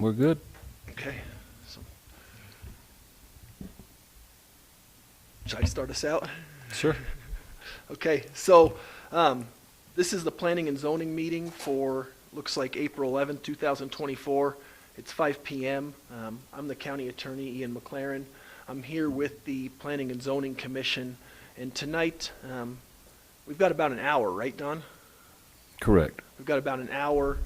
We're good. Okay. So, should I start us out? Sure. Okay, so this is the planning and zoning meeting for, looks like April 11th, 2024. It's 5 p.m. I'm the county attorney, Ian MacLaren. I'm here with the Planning and Zoning Commission, and tonight we've got about an hour, right, Don? Correct. We've got about an hour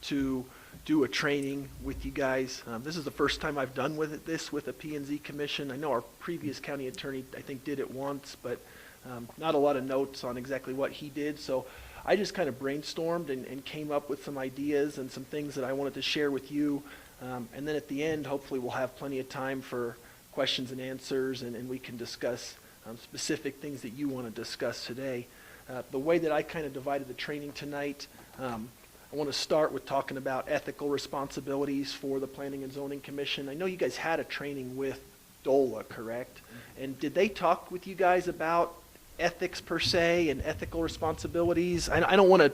to do a training with you guys. This is the first time I've done this with a P&Z Commission. I know our previous county attorney, I think, did it once, but not a lot of notes on exactly what he did. So I just kind of brainstormed and came up with some ideas and some things that I wanted to share with you. And then at the end, hopefully we'll have plenty of time for questions and answers, and we can discuss specific things that you want to discuss today. The way that I kind of divided the training tonight, I want to start with talking about ethical responsibilities for the Planning and Zoning Commission. I know you guys had a training with DOLA, correct? And did they talk with you guys about ethics per se and ethical responsibilities? I don't want to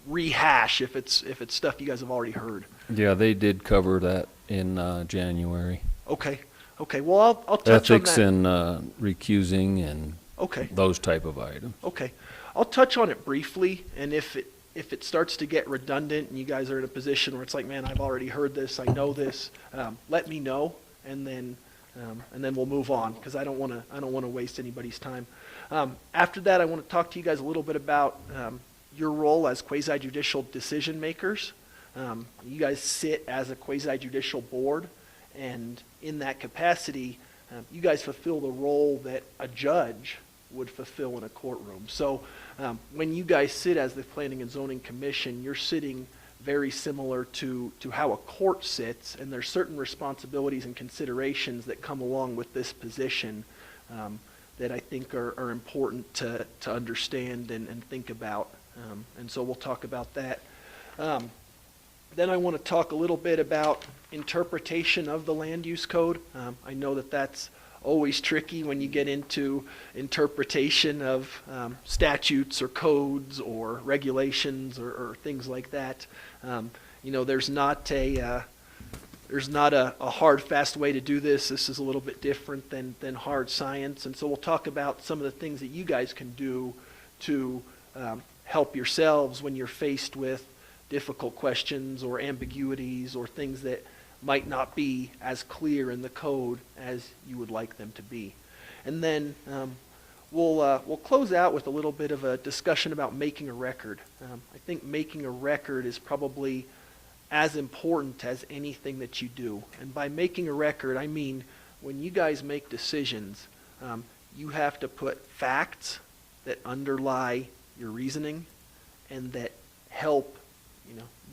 rehash if it's stuff you guys have already heard. Yeah, they did cover that in January. Okay. Well, I'll touch Ethics on that. and recusing and those type of items. Okay. I'll touch on it briefly, and if it starts to get redundant and you guys are in a position where it's like, man, I've already heard this, I know this, let me know, and then we'll move on, because I don't want to waste anybody's time. After that, I want to talk to you guys a little bit about your role as quasi-judicial decision makers. You guys sit as a quasi-judicial board, and in that capacity, you guys fulfill the role that a judge would fulfill in a courtroom. So when you guys sit as the Planning and Zoning Commission, you're sitting very similar to how a court sits, and there's certain responsibilities and considerations that come along with this position that I think are important to understand and think about. And so we'll talk about that. Then I want to talk a little bit about interpretation of the Land Use Code. I know that that's always tricky when you get into interpretation of statutes or codes or regulations or things like that. There's not a hard, fast way to do this. This is a little bit different than hard science, and so we'll talk about some of the things that you guys can do to help yourselves when you're faced with difficult questions or ambiguities or things that might not be as clear in the code as you would like them to be. And then we'll close out with a little bit of a discussion about making a record. I think making a record is probably as important as anything that you do. And by making a record, I mean when you guys make decisions, you have to put facts that underlie your reasoning and that help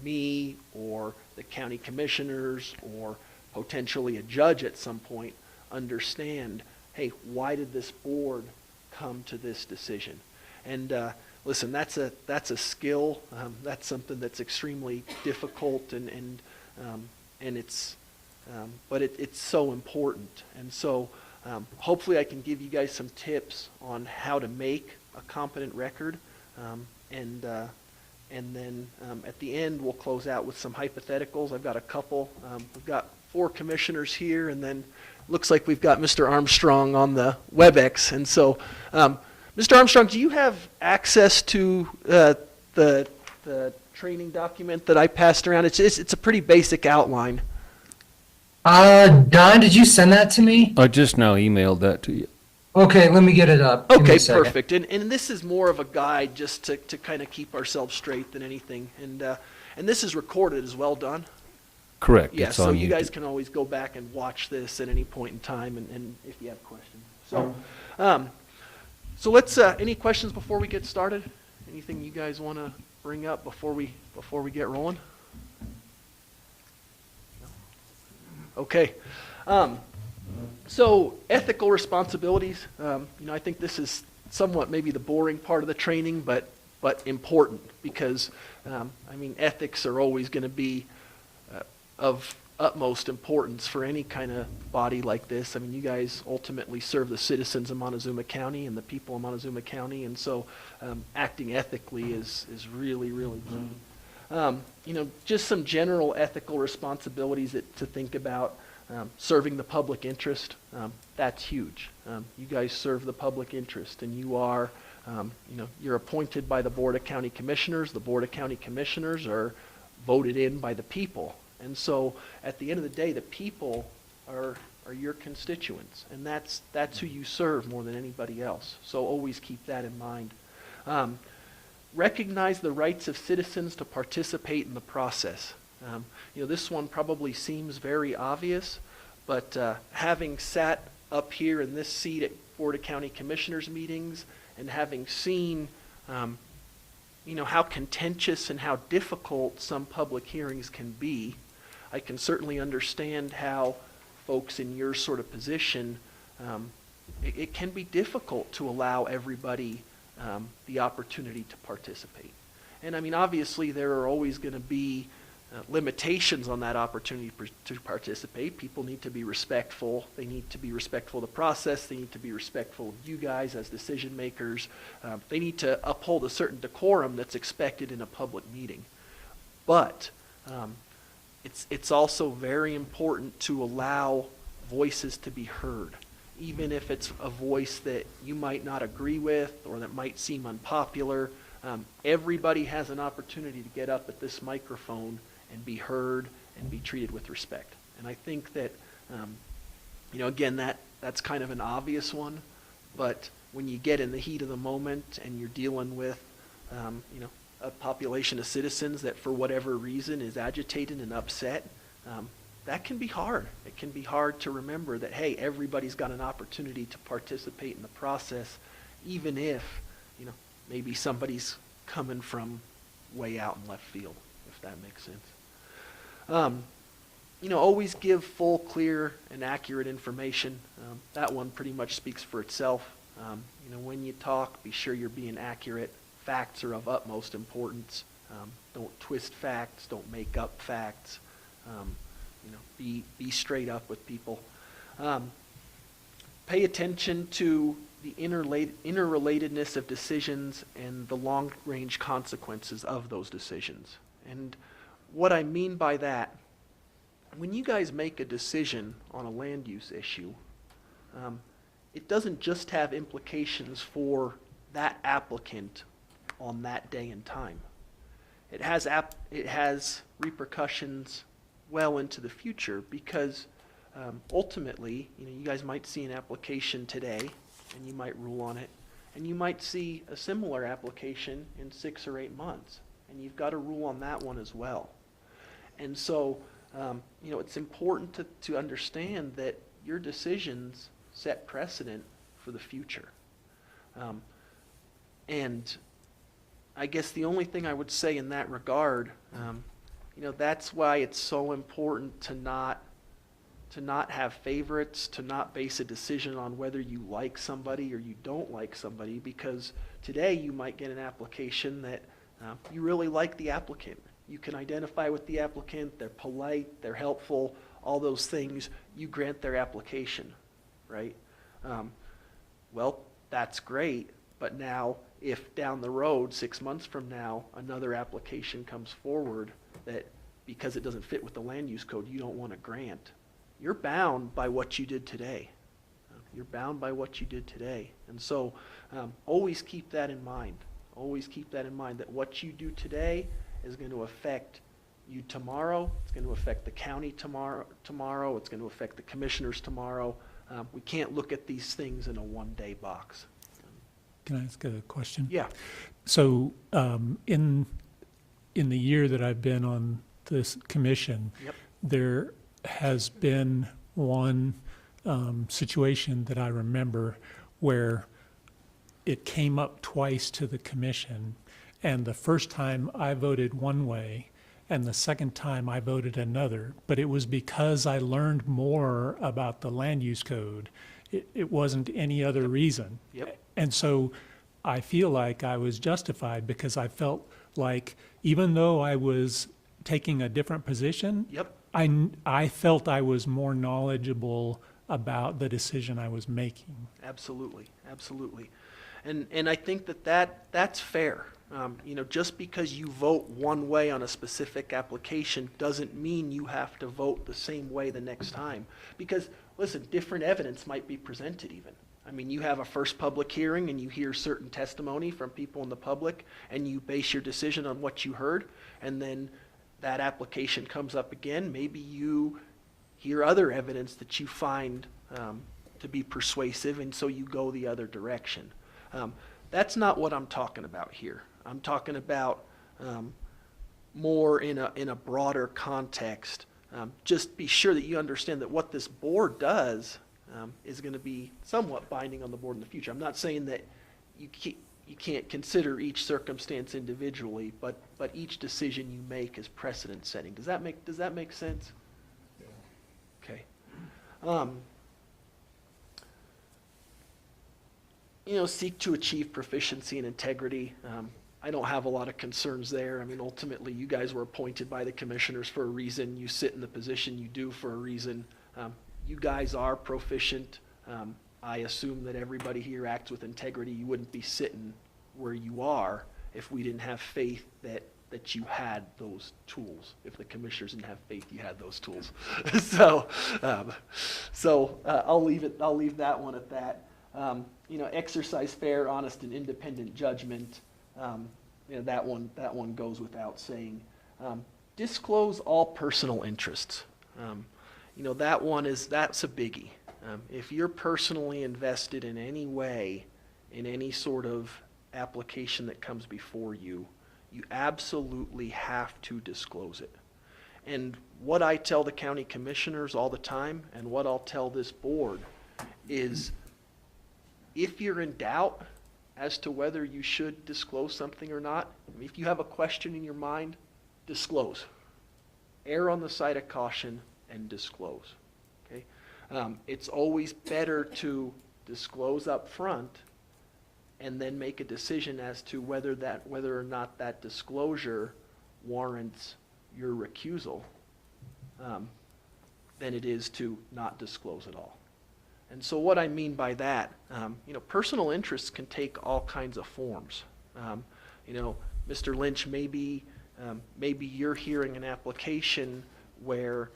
me or the county commissioners or potentially a judge at some point understand, hey, why did this board come to this decision? And listen, that's a skill. That's something that's extremely difficult and it's but it's so important. And so hopefully I can give you guys some tips on how to make a competent record, and then at the end, we'll close out with some hypotheticals. I've got a couple. We've got 4 commissioners here, and then looks like we've got Mr. Armstrong on the WebEx. And so, Mr. Armstrong, do you have access to the training document that I passed around? It's a pretty basic outline. Don, did you send that to me? I just now emailed that to you. Okay, let me get it up. Give me Okay, a second. perfect. And this is more of a guide just to kind of keep ourselves straight than anything. And this is recorded as well, Don? Correct. Yeah, It's so on you YouTube. guys can always go back and watch this at any point in time and if you have questions. So let's, any questions before we get started? Anything you guys want to bring up before we get rolling? No? Okay. So ethical responsibilities, I think this is somewhat maybe the boring part of the training, but important because, ethics are always going to be of utmost importance for any kind of body like this. You guys ultimately serve the citizens of Montezuma County and the people of Montezuma County, and so acting ethically is really, really key. Just some general ethical responsibilities to think about. Serving the public interest, that's huge. You guys serve the public interest, and you are, you're appointed by the Board of County Commissioners. The Board of County Commissioners are voted in by the people. And so at the end of the day, the people are your constituents, and that's who you serve more than anybody else. So always keep that in mind. Recognize the rights of citizens to participate in the process. This one probably seems very obvious, but having sat up here in this seat at Board of County Commissioners meetings and having seen how contentious and how difficult some public hearings can be, I can certainly understand how folks in your sort of position, it can be difficult to allow everybody the opportunity to participate. And I mean, obviously there are always going to be limitations on that opportunity to participate. People need to be respectful. They need to be respectful of the process. They need to be respectful of you guys as decision makers. They need to uphold a certain decorum that's expected in a public meeting. But it's also very important to allow voices to be heard, even if it's a voice that you might not agree with or that might seem unpopular. Everybody has an opportunity to get up at this microphone and be heard and be treated with respect. And I think that, again, that's kind of an obvious one, but when you get in the heat of the moment and you're dealing with, a population of citizens that for whatever reason is agitated and upset, that can be hard. It can be hard to remember that, hey, everybody's got an opportunity to participate in the process, even if, maybe somebody's coming from way out in left field, if that makes sense. Always give full, clear, and accurate information. That one pretty much speaks for itself. When you talk, be sure you're being accurate. Facts are of utmost importance. Don't twist facts. Don't make up facts. Be straight up with people. Pay attention to the interrelatedness of decisions and the long-range consequences of those decisions. And what I mean by that, when you guys make a decision on a land use issue, it doesn't just have implications for that applicant on that day and time. It has repercussions well into the future, because ultimately, you guys might see an application today and you might rule on it, and you might see a similar application in 6 or 8 months, and you've got to rule on that one as well. And so, it's important to understand that your decisions set precedent for the future. And I guess the only thing I would say in that regard, that's why it's so important to not have favorites, to not base a decision on whether you like somebody or you don't like somebody, because today you might get an application that you really like the applicant. You can identify with the applicant, they're polite, they're helpful, all those things. You grant their application, right? Well, that's great, but now if down the road, 6 months from now, another application comes forward that, because it doesn't fit with the land use code, you don't want to grant, you're bound by what you did today. You're bound by what you did today. And so always keep that in mind. Always keep that in mind, that what you do today is going to affect you tomorrow. It's going to affect the county tomorrow. It's going to affect the commissioners tomorrow. We can't look at these things in a one-day box. Can I ask a question? Yeah. So in the year that I've been on this commission, Yep. there has been one situation that I remember where it came up twice to the commission, and the first time I voted one way and the second time I voted another, but it was because I learned more about the land use code. It wasn't any other reason. Yep. And so I feel like I was justified, because I felt like even though I was taking a different position, Yep. I felt I was more knowledgeable about the decision I was making. Absolutely, absolutely. And I think that's fair. Just because you vote one way on a specific application doesn't mean you have to vote the same way the next time. Because, listen, different evidence might be presented even. I mean, you have a first public hearing and you hear certain testimony from people in the public and you base your decision on what you heard, and then that application comes up again. Maybe you hear other evidence that you find to be persuasive, and so you go the other direction. That's not what I'm talking about here. I'm talking about more in a broader context. Just be sure that you understand that what this board does is going to be somewhat binding on the board in the future. I'm not saying that you can't consider each circumstance individually, but each decision you make is precedent setting. Does that make sense? Yeah. Okay. Seek to achieve proficiency and integrity. I don't have a lot of concerns there. I mean, ultimately, you guys were appointed by the commissioners for a reason. You sit in the position you do for a reason. You guys are proficient. I assume that everybody here acts with integrity. You wouldn't be sitting where you are if we didn't have faith that you had those tools. If the commissioners didn't have faith you had those tools. So I'll leave that one at that. Exercise fair, honest, and independent judgment. That one goes without saying. Disclose all personal interests. That's a biggie. If you're personally invested in any way in any sort of application that comes before you, you absolutely have to disclose it. And what I tell the county commissioners all the time, and what I'll tell this board, is if you're in doubt as to whether you should disclose something or not, if you have a question in your mind, disclose. Err on the side of caution and disclose. Okay? It's always better to disclose up front and then make a decision as to whether or not that disclosure warrants your recusal than it is to not disclose at all. And so what I mean by that, personal interests can take all kinds of forms. Mr. Lynch, maybe you're hearing an application where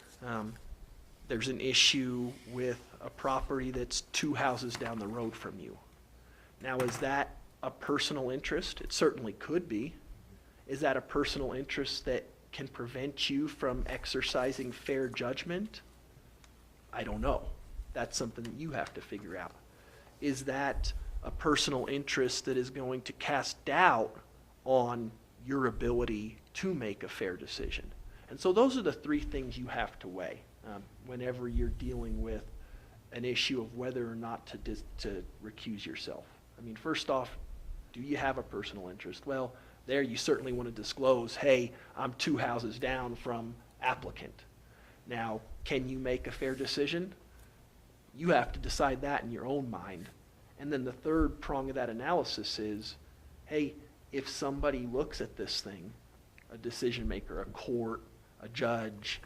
there's an issue with a property that's 2 houses down the road from you. Now, is that a personal interest? It certainly could be. Is that a personal interest that can prevent you from exercising fair judgment? I don't know. That's something that you have to figure out. Is that a personal interest that is going to cast doubt on your ability to make a fair decision? And so those are the 3 things you have to weigh whenever you're dealing with an issue of whether or not to recuse yourself. I mean, first off, do you have a personal interest? Well, there you certainly want to disclose, hey, I'm 2 houses down from applicant. Now, can you make a fair decision? You have to decide that in your own mind. And then the third prong of that analysis is, hey, if somebody looks at this thing, a decision maker, a court, a judge,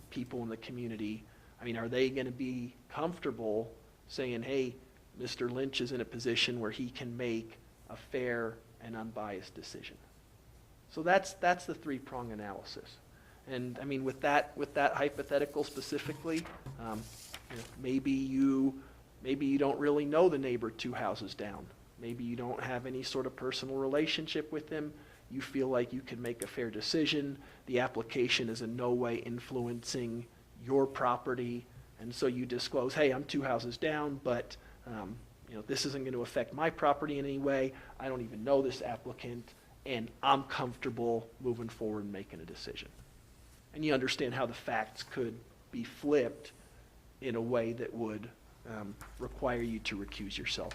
people in the community, I mean, are they going to be comfortable saying, hey, Mr. Lynch is in a position where he can make a fair and unbiased decision? So that's the 3-prong analysis. And I mean, with that hypothetical specifically, maybe you don't really know the neighbor 2 houses down. Maybe you don't have any sort of personal relationship with him. You feel like you can make a fair decision. The application is in no way influencing your property, and so you disclose, hey, I'm 2 houses down, but this isn't going to affect my property in any way. I don't even know this applicant, and I'm comfortable moving forward and making a decision. And you understand how the facts could be flipped in a way that would require you to recuse yourself.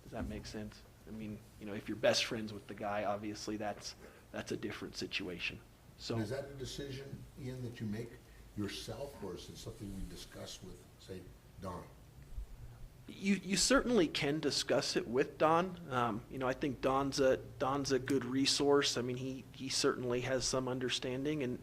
Does that make sense? I mean, if you're best friends with the guy, obviously that's a different situation. So is that a decision, Ian, that you make yourself, or is it something we discuss with, say, Don? You certainly can discuss it with Don. I think Don's a good resource. I mean, he certainly has some understanding,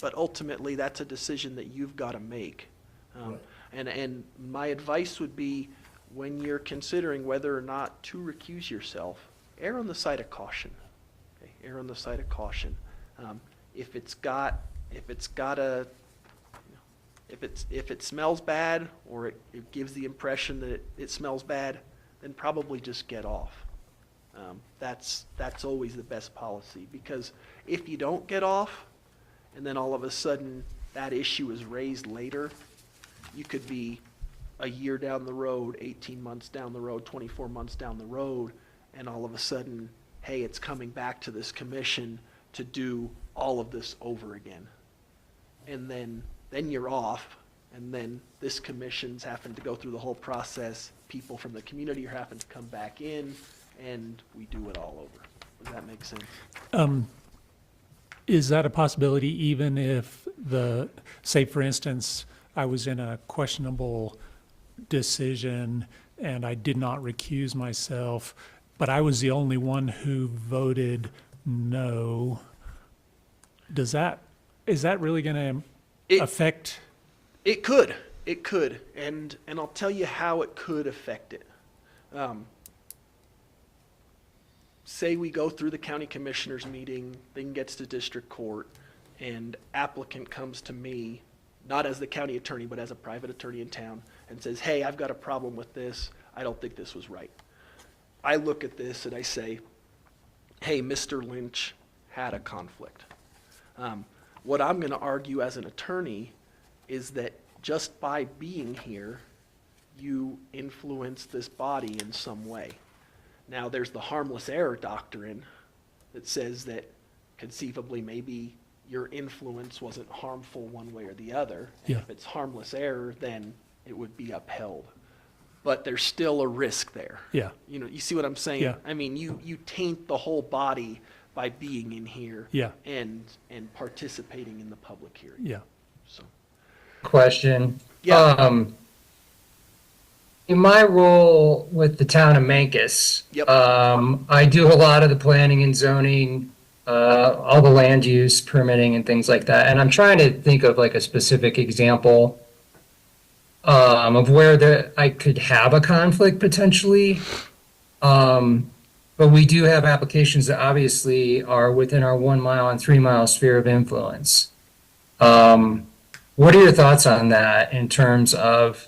but ultimately that's a decision that you've got to make. Right. And my advice would be, when you're considering whether or not to recuse yourself, err on the side of caution. err on the side of caution. If it smells bad, or it gives the impression that it smells bad, then probably just get off. That's always the best policy, because if you don't get off, and then all of a sudden that issue is raised later, you could be a year down the road, 18 months down the road, 24 months down the road, and all of a sudden, hey, it's coming back to this commission to do all of this over again. And then you're off, and then this commission's having to go through the whole process. People from the community are having to come back in, and we do it all over. Does that make sense? Is that a possibility even if say for instance, I was in a questionable decision and I did not recuse myself, but I was the only one who voted no? Is that really going to affect? It could, and I'll tell you how it could affect it. Say we go through the county commissioners meeting, thing gets to district court, and applicant comes to me, not as the county attorney, but as a private attorney in town, and says, hey, I've got a problem with this. I don't think this was right. I look at this and I say, hey, Mr. Lynch had a conflict. What I'm going to argue as an attorney is that just by being here, you influence this body in some way. Now, there's the harmless error doctrine that says that conceivably maybe your influence wasn't harmful one way or the other. And Yeah. if it's harmless error, then it would be upheld. But there's still a risk there. Yeah. You know, you see what I'm saying? Yeah. I mean, you taint the whole body by being in here Yeah. and participating in the public hearing. Yeah. So, Question. Yeah. In my role with the town of Mancos, Yep. I do a lot of the planning and zoning, all the land use permitting and things like that. And I'm trying to think of like a specific example of where I could have a conflict potentially. But we do have applications that obviously are within our 1 mile and 3 mile sphere of influence. What are your thoughts on that in terms of,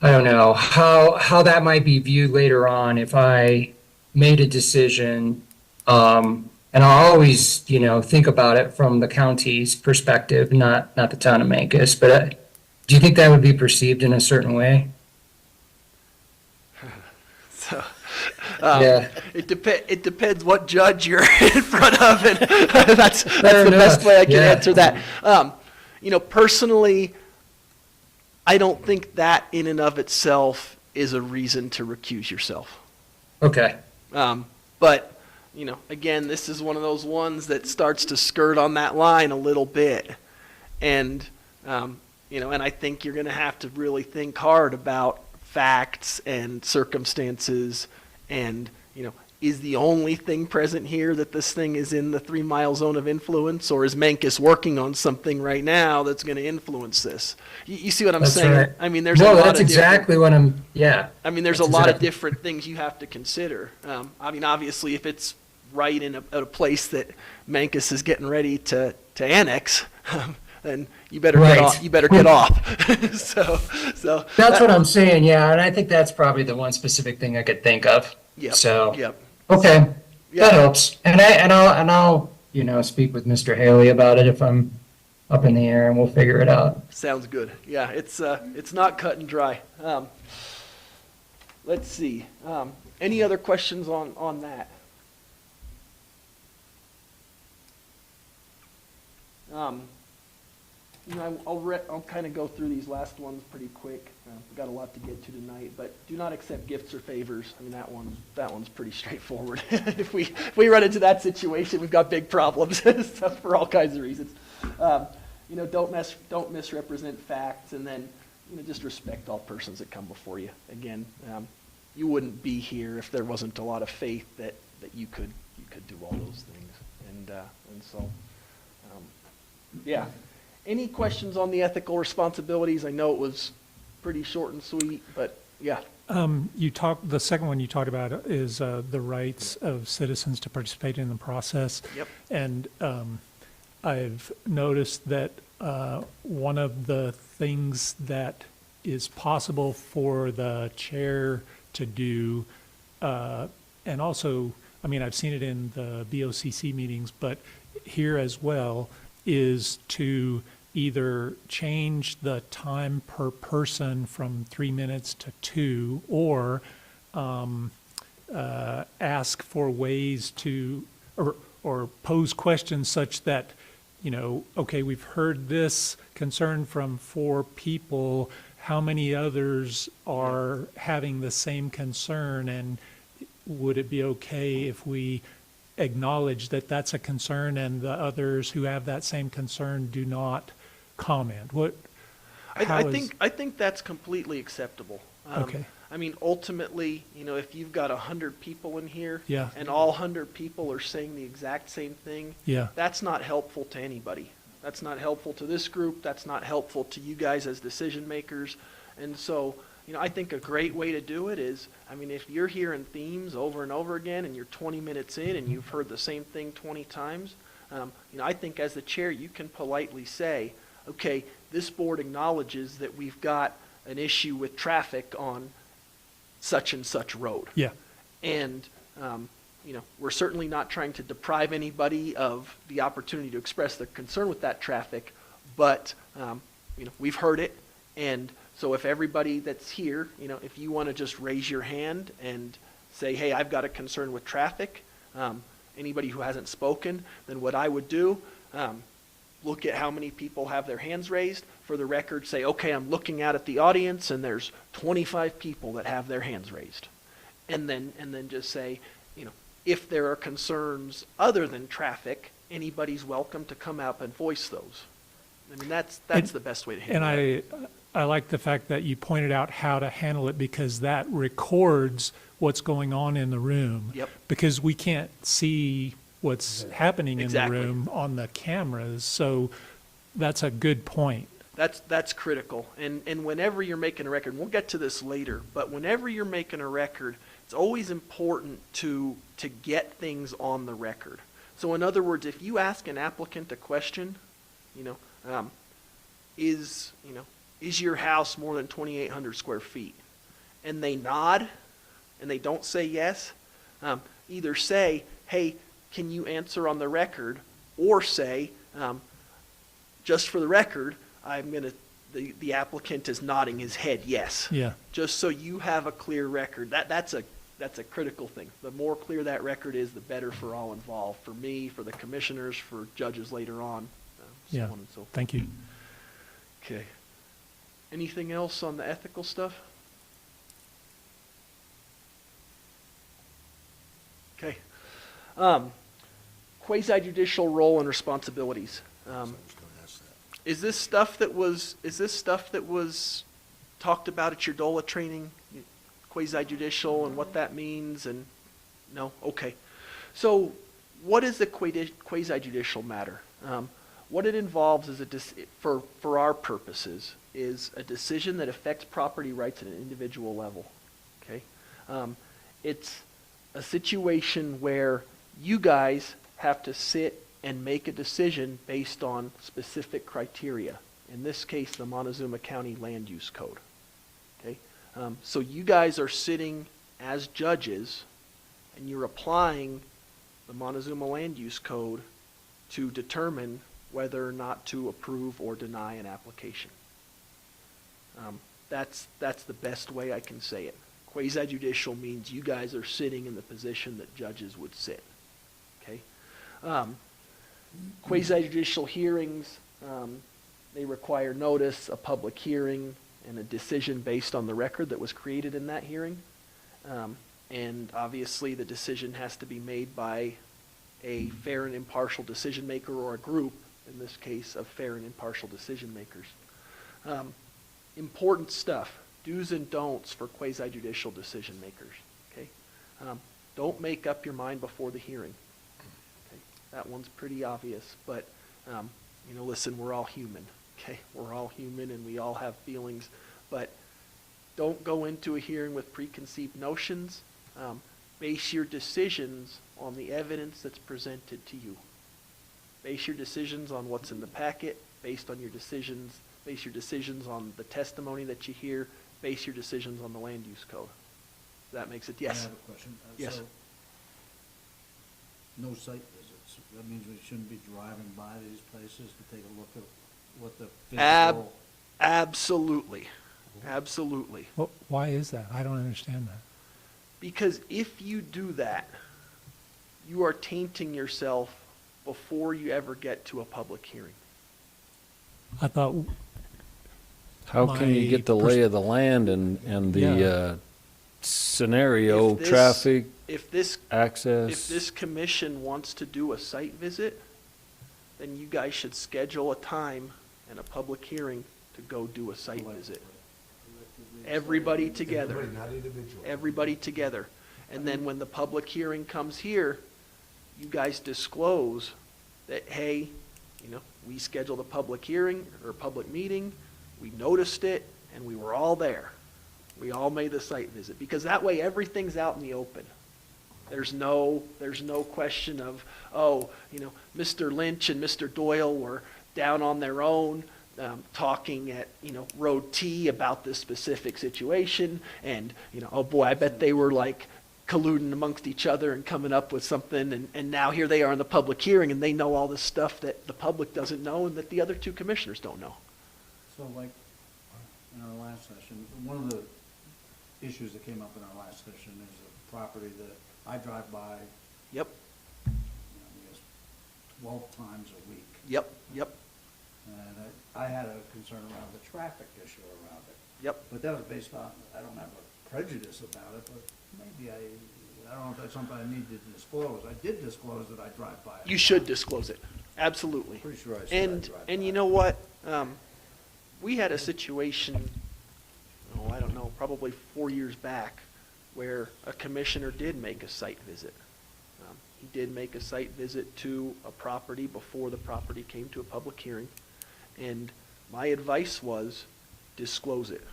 I don't know, how that might be viewed later on if I made a decision, and I'll always, think about it from the county's perspective, not the town of Mancos, but do you think that would be perceived in a certain way? So, Yeah. it depends what judge you're in front of, and that's the enough. best way I can Yeah. answer that. Personally, I don't think that in and of itself is a reason to recuse yourself. Okay. But, again, this is one of those ones that starts to skirt on that line a little bit. And, and I think you're going to have to really think hard about facts and circumstances and, is the only thing present here that this thing is in the 3 mile zone of influence, or is Mancos working on something right now that's going to influence this? You see what I'm That's saying? right. I mean, there's a lot that's of exactly what yeah. I mean, there's That's a lot of exactly- different things you have to consider. Obviously, if it's right in a place that Mancos is getting ready to annex, then you better Right. get off. You better get off. so That's what I'm saying, yeah, and I think that's probably the one specific thing I could think of. Yep. So, Yep. okay, Yeah. that helps. And I'll speak with Mr. Haley about it if I'm up in the air, and we'll figure it out. Sounds good. Yeah, it's not cut and dry. Let's see. Any other questions on that? I'll kind of go through these last ones pretty quick. We've got a lot to get to tonight, but do not accept gifts or favors. I mean, that one's pretty straightforward. If we run into that situation, we've got big problems for all kinds of reasons. Don't misrepresent facts, and then just respect all persons that come before you. Again, you wouldn't be here if there wasn't a lot of faith that you could do all those things, and so yeah. Any questions on the ethical responsibilities? I know it was pretty short and sweet, but yeah. The second one you talked about is the rights of citizens to participate in the process. Yep. And I've noticed that one of the things that is possible for the chair to do, and also, I mean, I've seen it in the BOCC meetings, but here as well, is to either change the time per person from 3 minutes to 2, or ask for ways to, or pose questions such that, okay, we've heard this concern from 4 people, how many others are having the same concern, and would it be okay if we acknowledge that that's a concern and the others who have that same concern do not comment? I think that's completely acceptable. Okay. I mean, ultimately, if you've got 100 people in here, Yeah. and all 100 people are saying the exact same thing, Yeah. that's not helpful to anybody. That's not helpful to this group. That's not helpful to you guys as decision makers. And so, I think a great way to do it is, if you're hearing themes over and over again and you're 20 minutes in and you've heard the same thing 20 times, I think as the chair you can politely say, okay, this board acknowledges that we've got an issue with traffic on such and such road. Yeah. And, we're certainly not trying to deprive anybody of the opportunity to express their concern with that traffic, but, we've heard it. And so if everybody that's here, if you want to just raise your hand and say, hey, I've got a concern with traffic, anybody who hasn't spoken, then what I would do, look at how many people have their hands raised. For the record, say, okay, I'm looking out at the audience and there's 25 people that have their hands raised. And then just say, if there are concerns other than traffic, anybody's welcome to come out and voice those. That's the best way to handle it. And I like the fact that you pointed out how to handle it, because that records what's going on in the room. Yep. Because we can't see what's happening in Exactly. the room on the cameras. So that's a good point. That's critical. And whenever you're making a record, and we'll get to this later, but whenever you're making a record, it's always important to get things on the record. So in other words, if you ask an applicant a question, is your house more than 2,800 square feet? And they nod and they don't say yes, either say, hey, can you answer on the record? Or say, just for the record, the applicant is nodding his head yes. Yeah. Just so you have a clear record. That's a critical thing. The more clear that record is, the better for all involved. For me, for the commissioners, for judges later on, so Yeah. on and so forth. Thank you. Okay. Anything else on the ethical stuff? Okay. Quasi-judicial role and responsibilities. I was going to ask that. Is this stuff that was talked about at your DOLA training? Quasi-judicial and what that means, and no? Okay. So what is the quasi-judicial matter? What it involves is for our purposes is a decision that affects property rights at an individual level. Okay, it's a situation where you guys have to sit and make a decision based on specific criteria. In this case, the Montezuma County Land Use Code. Okay, so you guys are sitting as judges, and you're applying the Montezuma Land Use Code to determine whether or not to approve or deny an application. That's the best way I can say it. Quasi-judicial means you guys are sitting in the position that judges would sit. Okay. Quasi-judicial hearings, they require notice, a public hearing, and a decision based on the record that was created in that hearing. And obviously the decision has to be made by a fair and impartial decision maker, or a group, in this case, of fair and impartial decision makers. Important stuff, do's and don'ts for quasi-judicial decision makers. Okay, don't make up your mind before the hearing. Okay, that one's pretty obvious, but listen, we're all human. Okay, we're all human and we all have feelings, but Don't go into a hearing with preconceived notions. Base your decisions on the evidence that's presented to you. Base your decisions on what's in the packet, base your decisions on the testimony that you hear, base your decisions on the land use code. That makes it, I yes. have a question. Yes. So, no site visits. That means we shouldn't be driving by these places to take a look at what the physical. Absolutely. Absolutely. Well, why is that? I don't understand that. Because if you do that, you are tainting yourself before you ever get to a public hearing. I thought, How can you My get the lay of the land and the Yeah. scenario, If this- traffic, If this access? If this commission wants to do a site visit, then you guys should schedule a time and a public hearing to go do a site visit. Everybody together. Everybody, not individual. Everybody together. And then when the public hearing comes here, you guys disclose that, hey, we scheduled a public hearing or a public meeting, we noticed it, and we were all there. We all made the site visit, because that way everything's out in the open. There's no question of, Mr. Lynch and Mr. Doyle were down on their own, talking at, Road T about this specific situation, and, oh boy, I bet they were like colluding amongst each other and coming up with something, and now here they are in the public hearing, and they know all this stuff that the public doesn't know and that the other two commissioners don't know. So like, in our last session, one of the issues that came up in our last session is a property that I drive by, Yep, I guess, 12 times a week. yep. And I had a concern around the traffic issue around it. Yep. But that was based on, I don't have a prejudice about it, but maybe I don't know if that's something I need to disclose. I did disclose that I drive by it. You should disclose it, absolutely. Pretty sure I said I drive by And you it. know what? We had a situation, I don't know, probably 4 years back, where a commissioner did make a site visit. He did make a site visit to a property before the property came to a public hearing. And my advice was, disclose it.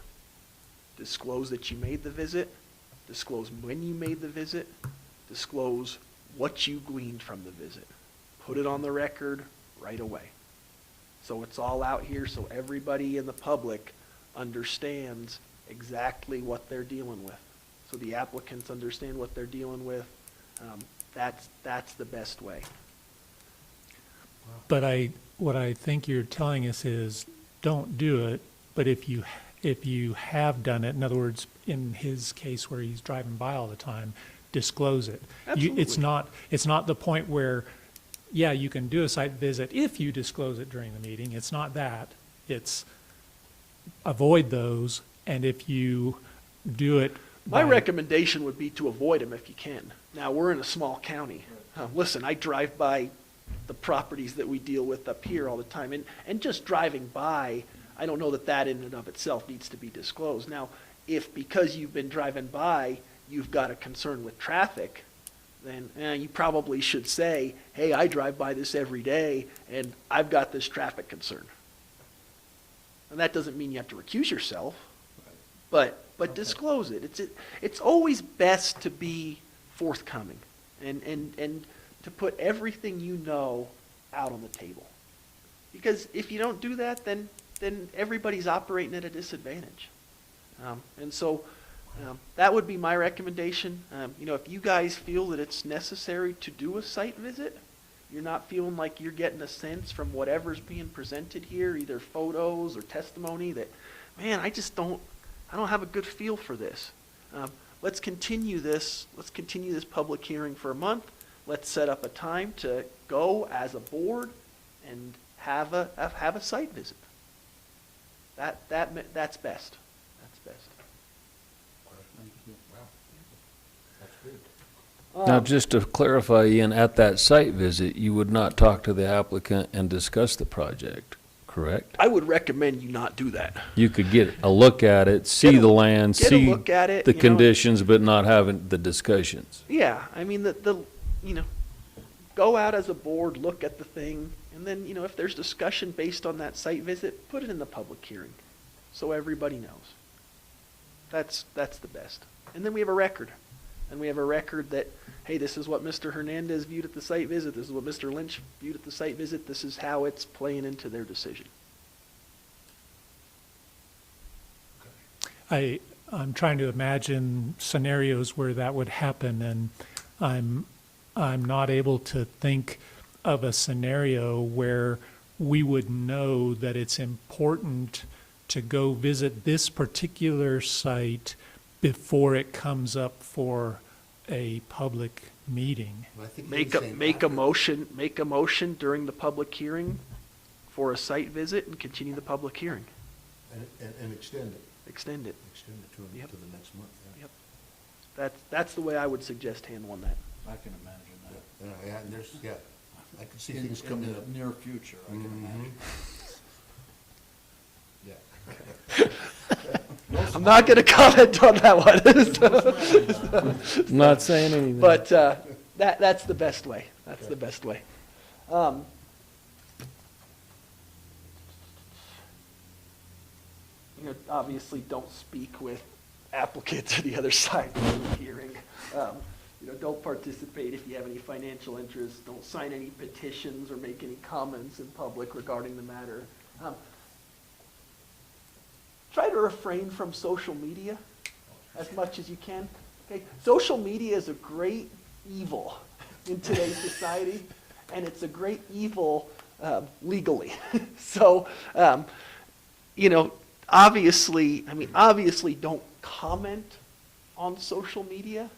Disclose that you made the visit, disclose when you made the visit, disclose what you gleaned from the visit. Put it on the record right away. So it's all out here, so everybody in the public understands exactly what they're dealing with. So the applicants understand what they're dealing with. That's the best way. but what I think you're telling us is, don't do it, but if you have done it, in other words, in his case where he's driving by all the time, disclose it. It's not the point where, yeah, you can do a site visit if you disclose it during the meeting. It's not that. It's avoid those, and if you do it. My recommendation would be to avoid them if you can. Now, we're in a small county. Listen, I drive by the properties that we deal with up here all the time, and just driving by, I don't know that in and of itself needs to be disclosed. Now, if because you've been driving by, you've got a concern with traffic, then you probably should say, hey, I drive by this every day, and I've got this traffic concern. And that doesn't mean you have to recuse yourself, but disclose it. It's always best to be forthcoming and to put everything you know out on the table. Because if you don't do that, then everybody's operating at a disadvantage. And so that would be my recommendation. If you guys feel that it's necessary to do a site visit, you're not feeling like you're getting a sense from whatever's being presented here, either photos or testimony, that, man, I don't have a good feel for this. Let's continue this public hearing for a month. Let's set up a time to go as a board and have a site visit. That's best. That's best. Thank you. Wow, that's good. Now, just to clarify, Ian, at that site visit, you would not talk to the applicant and discuss the project, correct? I would recommend you not do that. You could get a look at it, see the land, Get a see look at it, the you know. conditions, but not having the discussions. Yeah, I mean, go out as a board, look at the thing, and then, if there's discussion based on that site visit, put it in the public hearing so everybody knows. That's the best. And then we have a record. And we have a record that, hey, this is what Mr. Hernandez viewed at the site visit, this is what Mr. Lynch viewed at the site visit, this is how it's playing into their decision. I'm trying to imagine scenarios where that would happen, and I'm not able to think of a scenario where we would know that it's important to go visit this particular site before it comes up for a public meeting. And I think Make he's a, saying make a after. motion during the public hearing for a site visit and continue the public hearing. And extend it, Extend it. Yep. to the next month, yeah. Yep. That's the way I would suggest handling that. I can imagine that. Yeah, and there's, yeah, I can see In things coming up. the near future, I can imagine. Yeah. I'm not going to comment on that one. I'm not saying anything. But that's the best way. That's the best way. Obviously, don't speak with applicants or the other side of the hearing. Don't participate if you have any financial interest. Don't sign any petitions or make any comments in public regarding the matter. Try to refrain from social media as much as you can. Okay, social media is a great evil in today's society, and it's a great evil legally. So, obviously, don't comment on social media.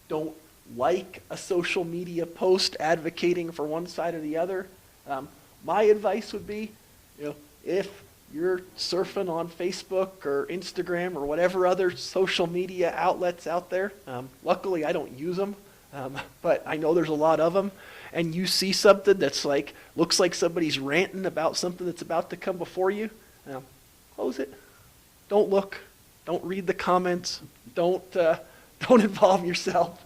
Don't like a social media post advocating for one side or the other. My advice would be, if you're surfing on Facebook or Instagram or whatever other social media outlets out there, luckily I don't use them, but I know there's a lot of them, and you see something that's looks like somebody's ranting about something that's about to come before you, close it. Don't look. Don't read the comments. Don't involve yourself,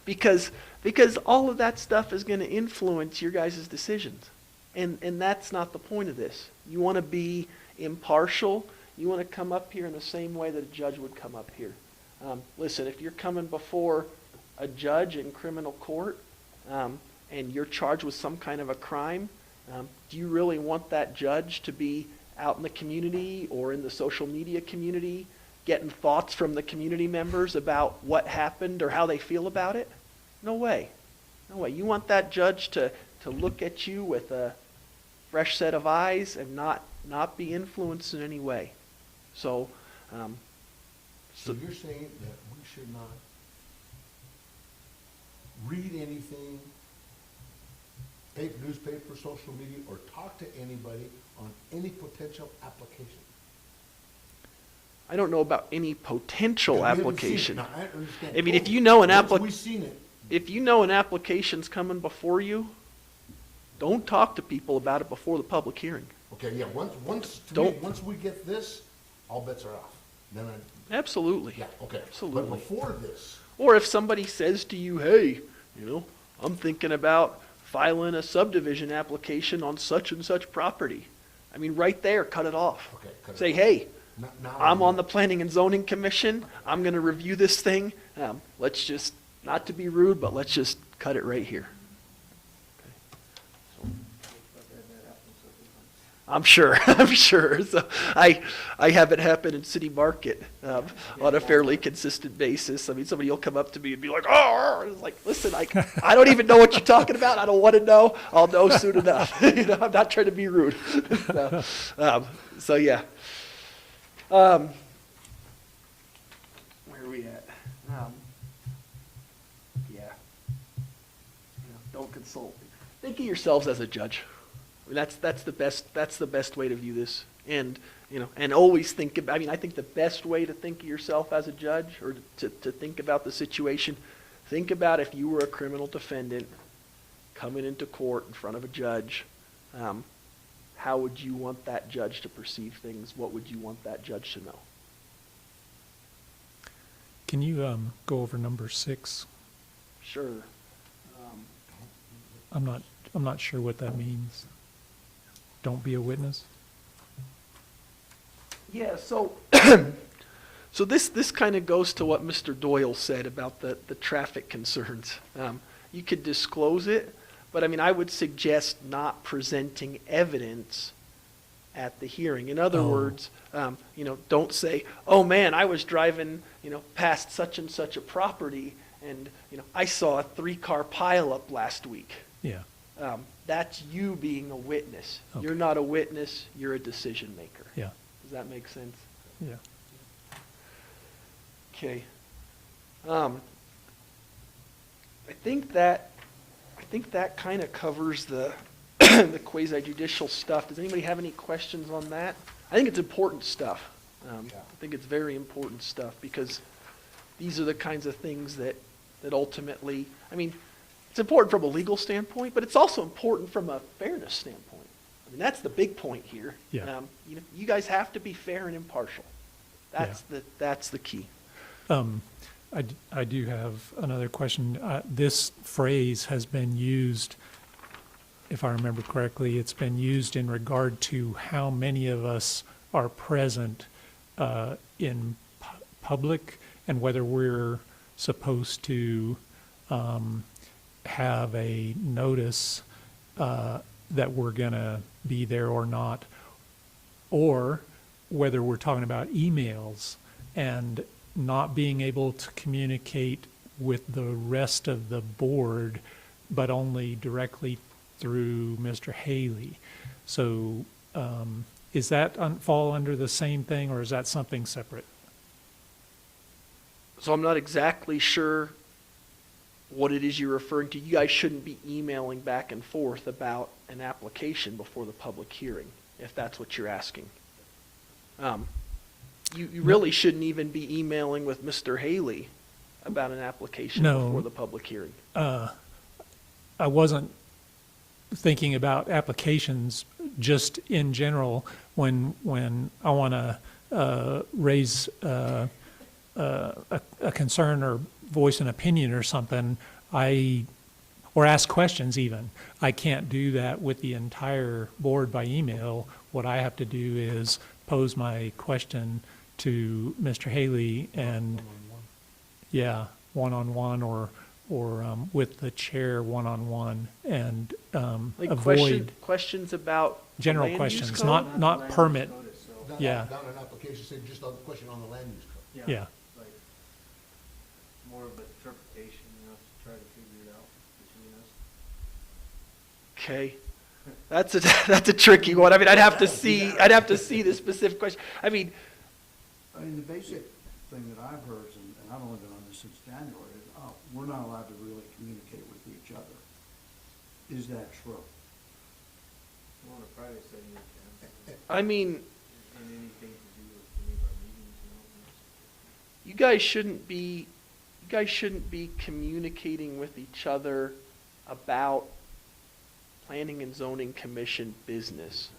because all of that stuff is going to influence your guys' decisions. And that's not the point of this. You want to be impartial. You want to come up here in the same way that a judge would come up here. Listen, if you're coming before a judge in criminal court and you're charged with some kind of a crime, do you really want that judge to be out in the community or in the social media community getting thoughts from the community members about what happened or how they feel about it? No way. No way. You want that judge to look at you with a fresh set of eyes and not be influenced in any way. So you're saying that we should not read anything, newspaper, social media, or talk to anybody on any potential application? I don't know about any potential We haven't seen it. application. Now, I understand. I mean, if you know an Once we've seen it, if you know an application's coming before you, don't talk to people about it before the public hearing. okay, yeah, once we get this, all bets are off. Then Absolutely. yeah, okay. Absolutely. But before this, Or if somebody says to you, hey, I'm thinking about filing a subdivision application on such and such property. I mean, right there, cut it off. okay. cut it Say, off. hey, Now I'm I on know. the Planning and Zoning Commission. I'm going to review this thing. Let's just, not to be rude, but let's just cut it right here. I'm sure. I'm sure. So I have it happen in City Market on a fairly consistent basis. I mean, somebody will come up to me and be like, "Oh," and it's like, listen, I don't even know what you're talking about. I don't want to know. I'll know soon enough. I'm not trying to be rude. So yeah. Where are we at? Yeah. Don't consult. Think of yourselves as a judge. I mean, that's the best way to view this, and and always think about. I mean, I think the best way to think of yourself as a judge, or to think about the situation, think about if you were a criminal defendant coming into court in front of a judge. How would you want that judge to perceive things? What would you want that judge to know? Can you go over number 6? Sure. I'm not sure what that means. Don't be a witness? Yeah, so So this kind of goes to what Mr. Doyle said about the traffic concerns. You could disclose it, but I mean, I would suggest not presenting evidence at the hearing. In other words, don't say, oh man, I was driving, past such and such a property and, I saw a 3-car pileup last week. Yeah, That's you being a witness. Okay. You're not a witness, you're a decision maker. yeah, Does that make sense? yeah. Okay. I think that kind of covers the the quasi judicial stuff. Does anybody have any questions on that? I think it's important stuff. I think it's very important stuff because these are the kinds of things that ultimately, I mean, it's important from a legal standpoint, but it's also important from a fairness standpoint. I mean, that's the big point here. Yeah. You guys have to be fair and impartial. That's the key. I do have another question. This phrase has been used, if I remember correctly, it's been used in regard to how many of us are present in public and whether we're supposed to have a notice that we're going to be there or not, or whether we're talking about emails and not being able to communicate with the rest of the board, but only directly through Mr. Haley. So is that fall under the same thing, or is that something separate? So I'm not exactly sure what it is you're referring to. You guys shouldn't be emailing back and forth about an application before the public hearing, if that's what you're asking. You really shouldn't even be emailing with Mr. Haley about an application before the public hearing. I wasn't thinking about applications, just in general, when I want to raise a concern or voice an opinion or something, or ask questions even. I can't do that with the entire board by email. What I have to do is pose my question to Mr. Haley and, yeah, one-on-one or with the chair one-on-one and Like avoid questions about general land use questions, code? not permit. Yeah. Not an application, say just a question on the land use code. Yeah. Like, more of an interpretation, to try to figure it out between us. Okay. That's a tricky one. I mean, I'd have to see the specific question. I mean, The basic thing that I've heard, and I've only been on this since January, is, we're not allowed to really communicate with each other. Is that true? Well, on a Friday setting, you can. I mean, And anything to do with any of our meetings and all this. you guys shouldn't be communicating with each other about planning and zoning commission business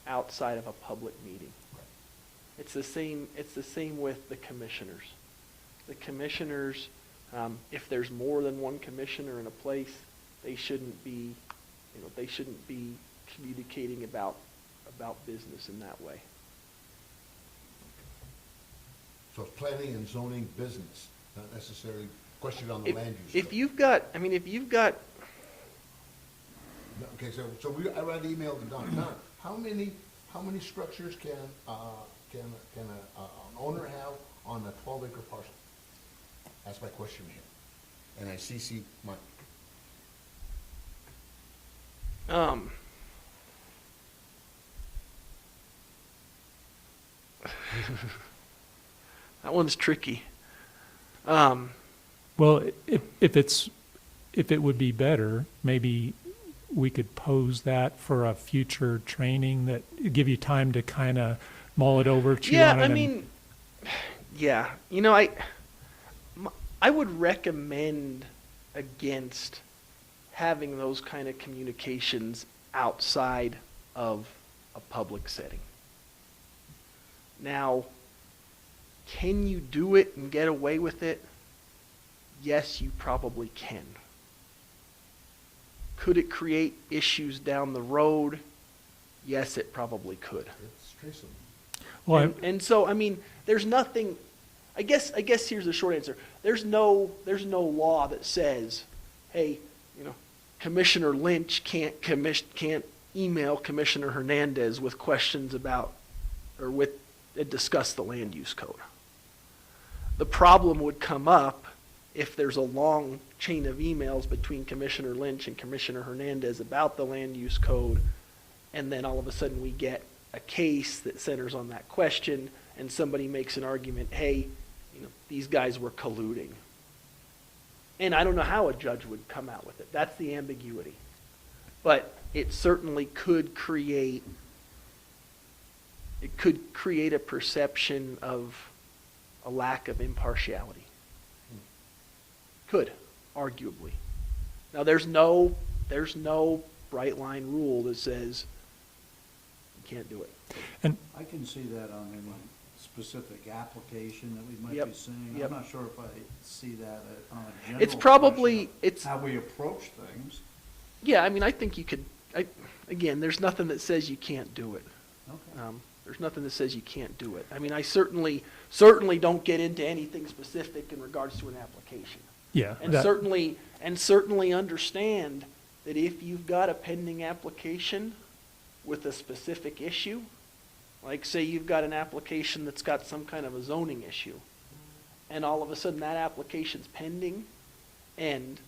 outside of a public meeting. It's the same with the commissioners. The commissioners, if there's more than one commissioner in a place, they shouldn't be communicating about business in that way. So it's planning and zoning business, not necessarily question on the land use code. If you've got, Okay, so I read the email to Don. Don, how many structures can an owner have on a 12-acre parcel? That's my question here. And I CC Mike. That one's tricky. Well, if it would be better, maybe we could pose that for a future training that give you time to kind of mull it over, chew on it. I mean, yeah, I would recommend against having those kind of communications outside of a public setting. Now, can you do it and get away with it? Yes, you probably can. Could it create issues down the road? Yes, it probably could. It's traceable. Well, And so, I mean, there's nothing, I guess here's the short answer. There's no law that says, hey, Commissioner Lynch can't email Commissioner Hernandez with questions about or discuss the land use code. The problem would come up if there's a long chain of emails between Commissioner Lynch and Commissioner Hernandez about the land use code, and then all of a sudden we get a case that centers on that question, and somebody makes an argument, hey, these guys were colluding. And I don't know how a judge would come out with it. That's the ambiguity. But it certainly could create a perception of a lack of impartiality. Could, arguably. Now there's no bright line rule that says you can't do it. I can see that on any specific application that we might Yep, be seeing. yep. I'm not sure if I see that on a general It's probably, question of how we approach things. yeah, I mean, I think you could, again, there's nothing that says you can't do it. Okay. There's nothing that says you can't do it. I mean, I certainly don't get into anything specific in regards to an application. Yeah. And certainly understand that if you've got a pending application with a specific issue, like say you've got an application that's got some kind of a zoning issue, and all of a sudden that application's pending, and,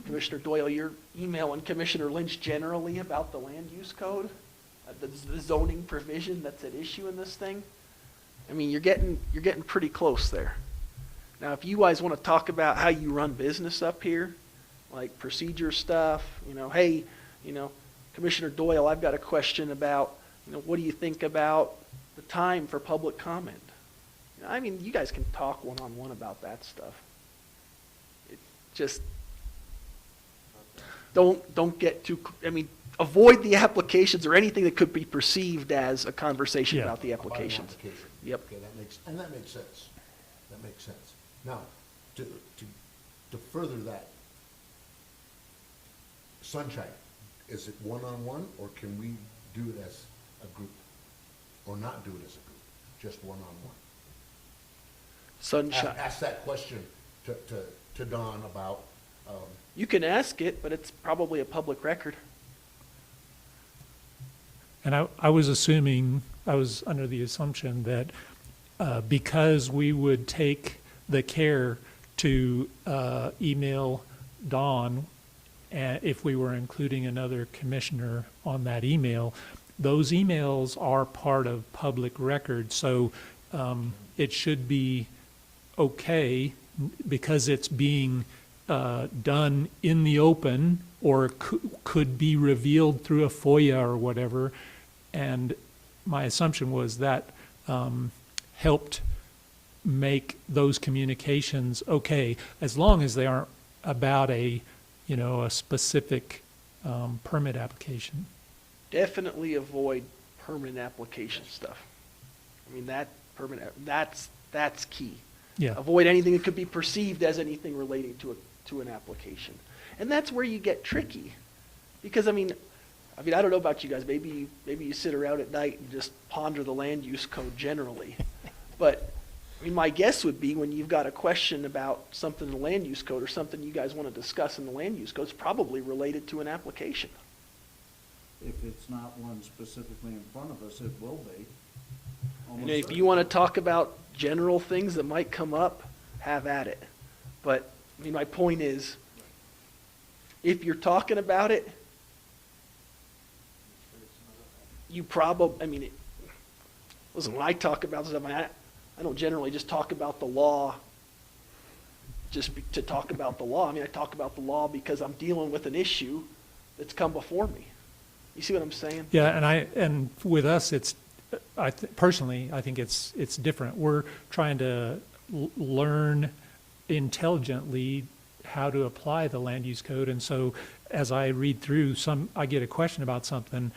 Commissioner Doyle, you're emailing Commissioner Lynch generally about the land use code, the zoning provision that's at issue in this thing. I mean, you're getting pretty close there. Now, if you guys want to talk about how you run business up here, like procedure stuff, hey, Commissioner Doyle, I've got a question about, what do you think about the time for public comment? I mean, you guys can talk one-on-one about that stuff. It just don't get too, avoid the applications or anything that could be perceived as a conversation Yeah. about the About an applications. application. Yep. Okay, that makes sense. That makes sense. Now, to further that, sunshine, is it one-on-one, or can we do it as a group? Or not do it as a group, just one-on-one? Sunshine. Ask that question to Don about, You can ask it, but it's probably a public record. And I was under the assumption that because we would take the care to email Dawn, if we were including another commissioner on that email, those emails are part of public record, so it should be okay because it's being done in the open or could be revealed through a FOIA or whatever. And my assumption was that helped make those communications okay, as long as they aren't about a specific permit application. Definitely avoid permanent application stuff. I mean, that's key. Yeah. Avoid anything that could be perceived as anything relating to an application. And that's where you get tricky. Because I mean, I don't know about you guys, maybe you sit around at night and just ponder the land use code generally. But I mean, my guess would be when you've got a question about something in the land use code or something you guys want to discuss in the land use code, it's probably related to an application. If it's not one specifically in front of us, it will be. And if you want to talk about general things that might come up, have at it. But I mean, my point is, if you're talking about it, you probably, listen, when I talk about stuff, I don't generally just talk about the law to talk about the law. I talk about the law because I'm dealing with an issue that's come before me. You see what I'm saying? Yeah, and with us, it's personally, I think it's different. We're trying to learn intelligently how to apply the land use code, and so as I read through I get a question about something,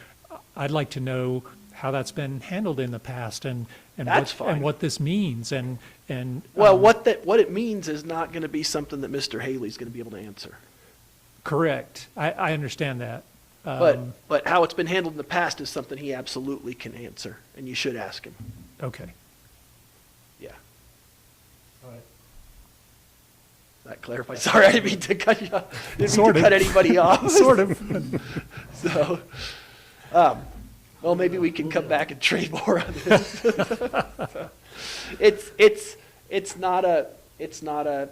I'd like to know how that's been handled in the past and That's fine. and what this means and Well, what it means is not going to be something that Mr. Haley's going to be able to answer. correct. I understand that. But how it's been handled in the past is something he absolutely can answer, and you should ask him. Okay. Yeah. That clarifies. Sorry, I didn't mean to cut you off. Didn't mean Sort to of. cut anybody off. Sort of. So, well, maybe we can come back and trade more on this. It's not a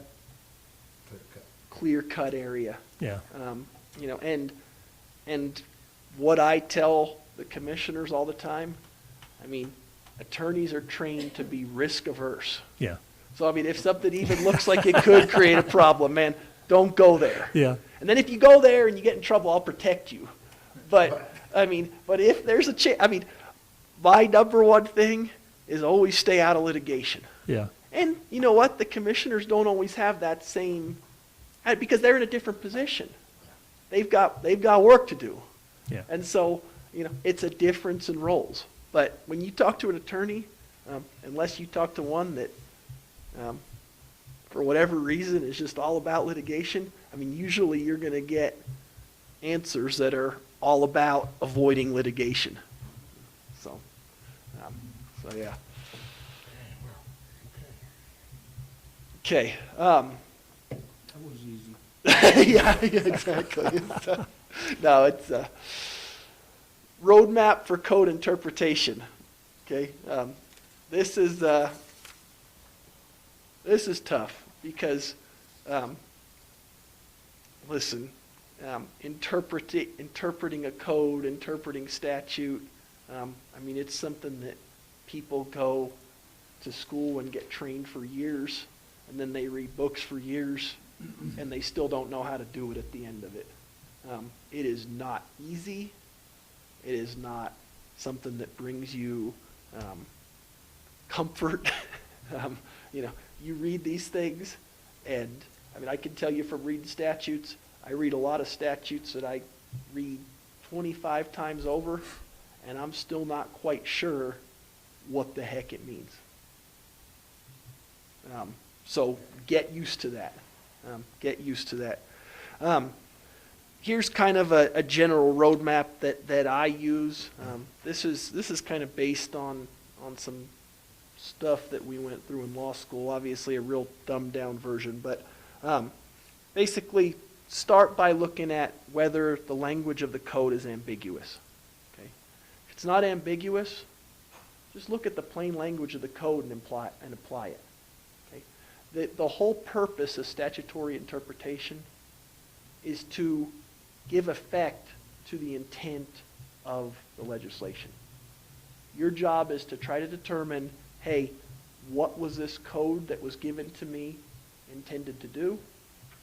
clear-cut area. Yeah, You know, and what I tell the commissioners all the time, I mean, attorneys are trained to be risk averse. yeah, So, I mean, if something even looks like it could create a problem, man, don't go there. yeah, And then if you go there and you get in trouble, I'll protect you. But, I mean, but if there's a chance, I mean, my number one thing is always stay out of litigation. yeah, And you know what? The commissioners don't always have that same, because they're in a different position. They've got work to do. yeah. And so, you know, it's a difference in roles. But when you talk to an attorney, unless you talk to one that, for whatever reason, is just all about litigation, I mean, usually you're going to get answers that are all about avoiding litigation. So yeah. Okay. That was easy. Yeah, exactly. No, it's a roadmap for code interpretation. Okay, this is tough because, listen, interpreting a code, interpreting statute. I mean, it's something that people go to school and get trained for years, and then they read books for years, and they still don't know how to do it at the end of it. It is not easy. It is not something that brings you comfort. You know, you read these things, and I mean, I can tell you from reading statutes, I read a lot of statutes that I read 25 times over, and I'm still not quite sure what the heck it means. So get used to that. Get used to that. Here's kind of a general roadmap that I use. This is kind of based on some stuff that we went through in law school. Obviously, a real dumbed down version, but basically, start by looking at whether the language of the code is ambiguous. Okay, if it's not ambiguous, just look at the plain language of the code and apply it. Okay, the whole purpose of statutory interpretation is to give effect to the intent of the legislation. Your job is to try to determine, hey, what was this code that was given to me intended to do?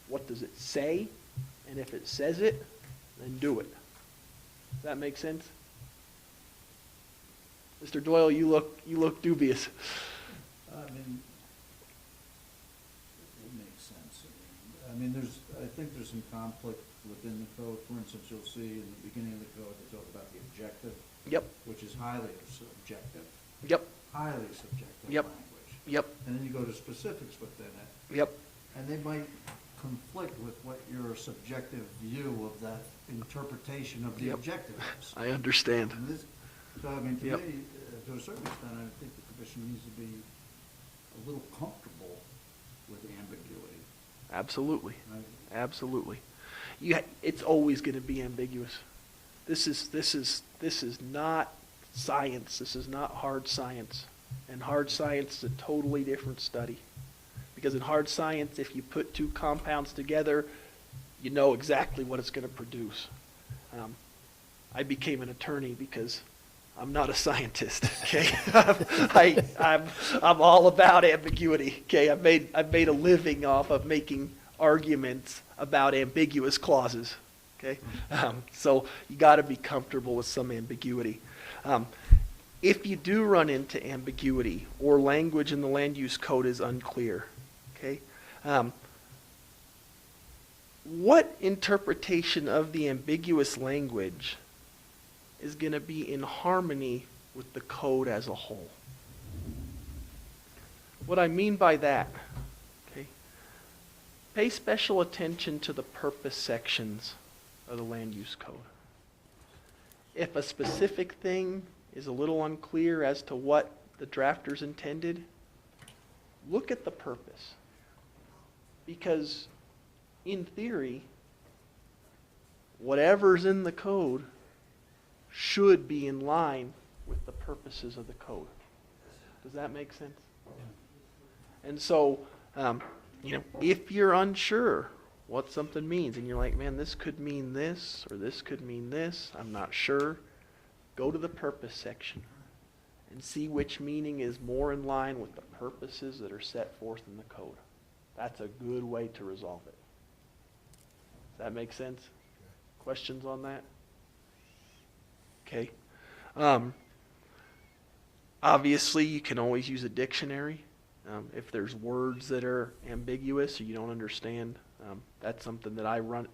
What does it say? And if it says it, then do it. Does that make sense? Mr. Doyle, you look dubious. I mean, it makes sense. I mean, I think there's some conflict within the code. For instance, you'll see in the beginning of the code, they talk about the objective. Yep. Which is highly subjective. Yep. Highly subjective Yep. language. Yep. And then you go to specifics within it. Yep. And they might conflict with what your subjective view of that interpretation of the Yep. objective is. I understand. And this, so I mean, to Yep. me, to a certain extent, I think the commission needs to be a little comfortable with ambiguity. Absolutely. Right? Absolutely. It's always going to be ambiguous. This is not science. This is not hard science. And hard science is a totally different study. Because in hard science, if you put two compounds together, you know exactly what it's going to produce. I became an attorney because I'm not a scientist. Okay, I'm all about ambiguity. Okay, I've made a living off of making arguments about ambiguous clauses. Okay, so you got to be comfortable with some ambiguity. If you do run into ambiguity or language in the land use code is unclear, okay, what interpretation of the ambiguous language is going to be in harmony with the code as a whole? What I mean by that, okay, pay special attention to the purpose sections of the land use code. If a specific thing is a little unclear as to what the drafters intended, look at the purpose. Because in theory, whatever's in the code should be in line with the purposes of the code. Does that make sense? And so, if you're unsure what something means, and you're like, man, this could mean this, or this could mean this, I'm not sure, go to the purpose section and see which meaning is more in line with the purposes that are set forth in the code. That's a good way to resolve it. Does that make sense? Questions on that? Okay. Obviously, you can always use a dictionary. If there's words that are ambiguous or you don't understand, that's something that I run.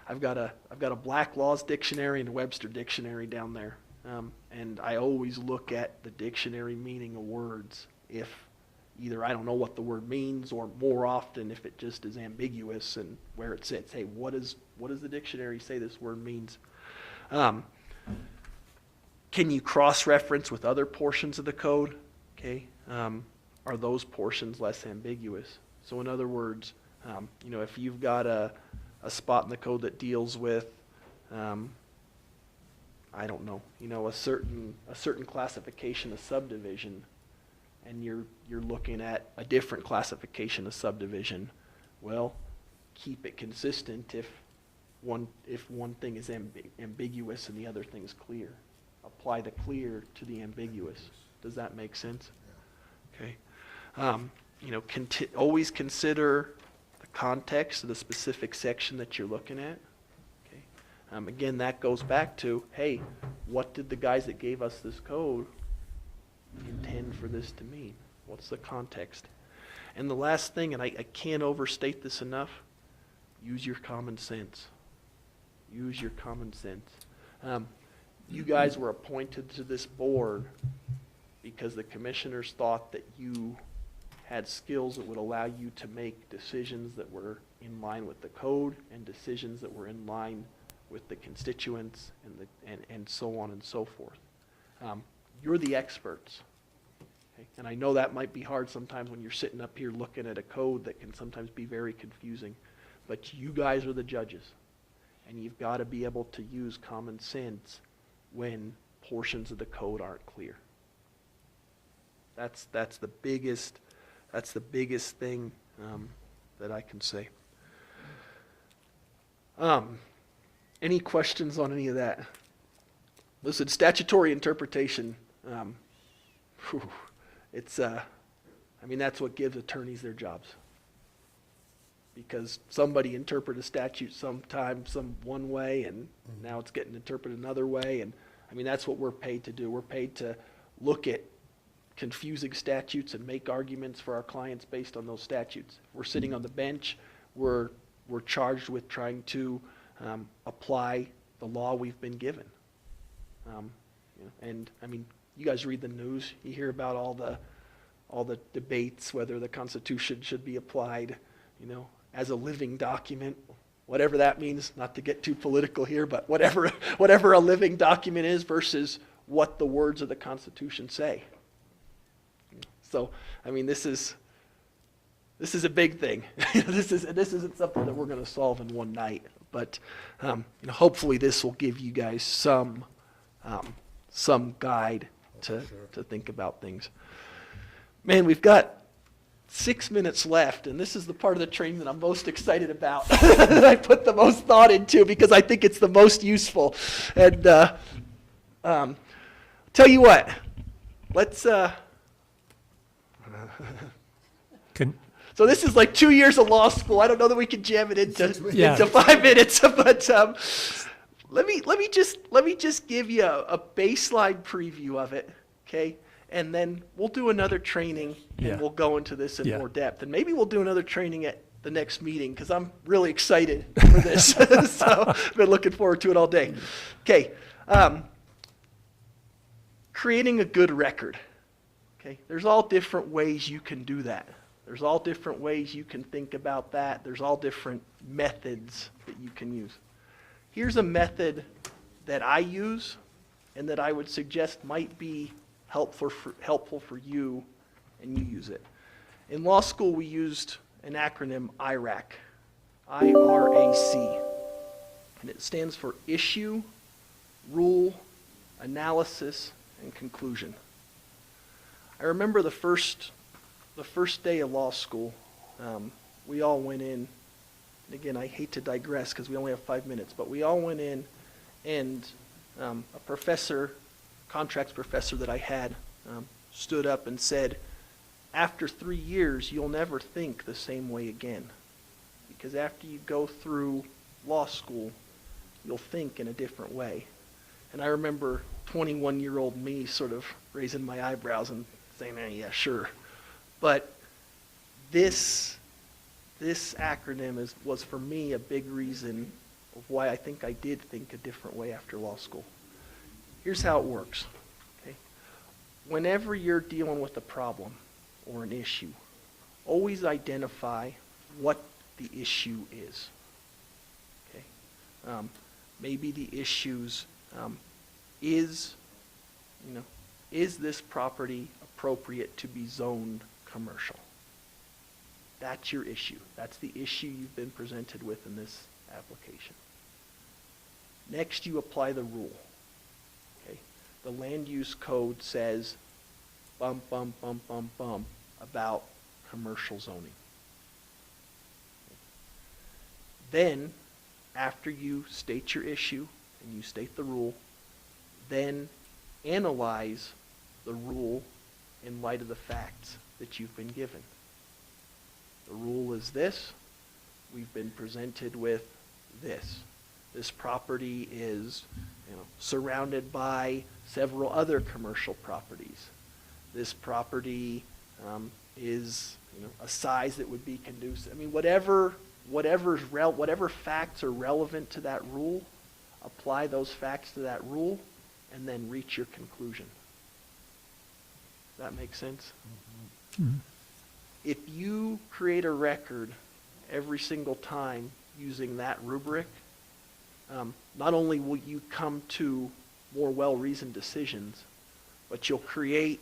I've got a Black Laws dictionary and a Webster dictionary down there, and I always look at the dictionary meaning of words if either I don't know what the word means, or more often if it just is ambiguous and where it sits. Hey, what does the dictionary say this word means? Can you cross-reference with other portions of the code? Okay. Are those portions less ambiguous? So in other words, if you've got a spot in the code that deals with, I don't know, a certain classification of subdivision, and you're looking at a different classification of subdivision, well, keep it consistent if one thing is ambiguous and the other thing is clear. Apply the clear to the ambiguous. Does that make sense? Okay. Always consider the context of the specific section that you're looking at. Okay. Again, that goes back to, hey, what did the guys that gave us this code intend for this to mean? What's the context? And the last thing, and I can't overstate this enough, use your common sense. Use your common sense. You guys were appointed to this board because the commissioners thought that you had skills that would allow you to make decisions that were in line with the code and decisions that were in line with the constituents and so on and so forth. You're the experts. Okay? And I know that might be hard sometimes when you're sitting up here looking at a code that can sometimes be very confusing, but you guys are the judges, and you've got to be able to use common sense when portions of the code aren't clear. That's the biggest thing that I can say. Any questions on any of that? Listen, statutory interpretation. That's what gives attorneys their jobs. Because somebody interpreted a statute sometime one way, and now it's getting interpreted another way, and that's what we're paid to do. We're paid to look at confusing statutes and make arguments for our clients based on those statutes. We're sitting on the bench. We're charged with trying to apply the law we've been given. You guys read the news. You hear about all the debates whether the Constitution should be applied, as a living document, whatever that means. Not to get too political here, but whatever a living document is versus what the words of the Constitution say. So, this is a big thing. This isn't something that we're going to solve in one night, but hopefully this will give you guys some guide to think about things. Man, we've got 6 minutes left, and this is the part of the training that I'm most excited about, that I put the most thought into because I think it's the most useful. And tell you what, let's. So this is like 2 years of law school. I don't know that we can jam it into 5 minutes, but let me just give you a baseline preview of it, okay? And then we'll do another training, and we'll go into this in more depth. And maybe we'll do another training at the next meeting because I'm really excited for this. So I've been looking forward to it all day. Okay, creating a good record. Okay, there's all different ways you can do that. There's all different ways you can think about that. There's all different methods that you can use. Here's a method that I use and that I would suggest might be helpful for you, and you use it. In law school, we used an acronym IRAC, IRAC, and it stands for Issue, Rule, Analysis, and Conclusion. I remember the first day of law school, we all went in, and again, I hate to digress because we only have 5 minutes, but we all went in, and a professor, contracts professor that I had, stood up and said, after 3 years, you'll never think the same way again. Because after you go through law school, you'll think in a different way. And I remember 21-year-old me sort of raising my eyebrows and saying, yeah, sure. But this acronym was for me a big reason of why I think I did think a different way after law school. Here's how it works. Okay? Whenever you're dealing with a problem or an issue, always identify what the issue is. Okay? Maybe the issues is this property appropriate to be zoned commercial? That's your issue. That's the issue you've been presented with in this application. Next, you apply the rule. Okay? The Land Use Code says about commercial zoning. Then, after you state your issue and you state the rule, then analyze the rule in light of the facts that you've been given. The rule is this. We've been presented with this. This property is, surrounded by several other commercial properties. This property is, a size that would be conducive. I mean, whatever facts are relevant to that rule, apply those facts to that rule, and then reach your conclusion. Does that make sense? Mhm. If you create a record every single time using that rubric, not only will you come to more well-reasoned decisions, but you'll create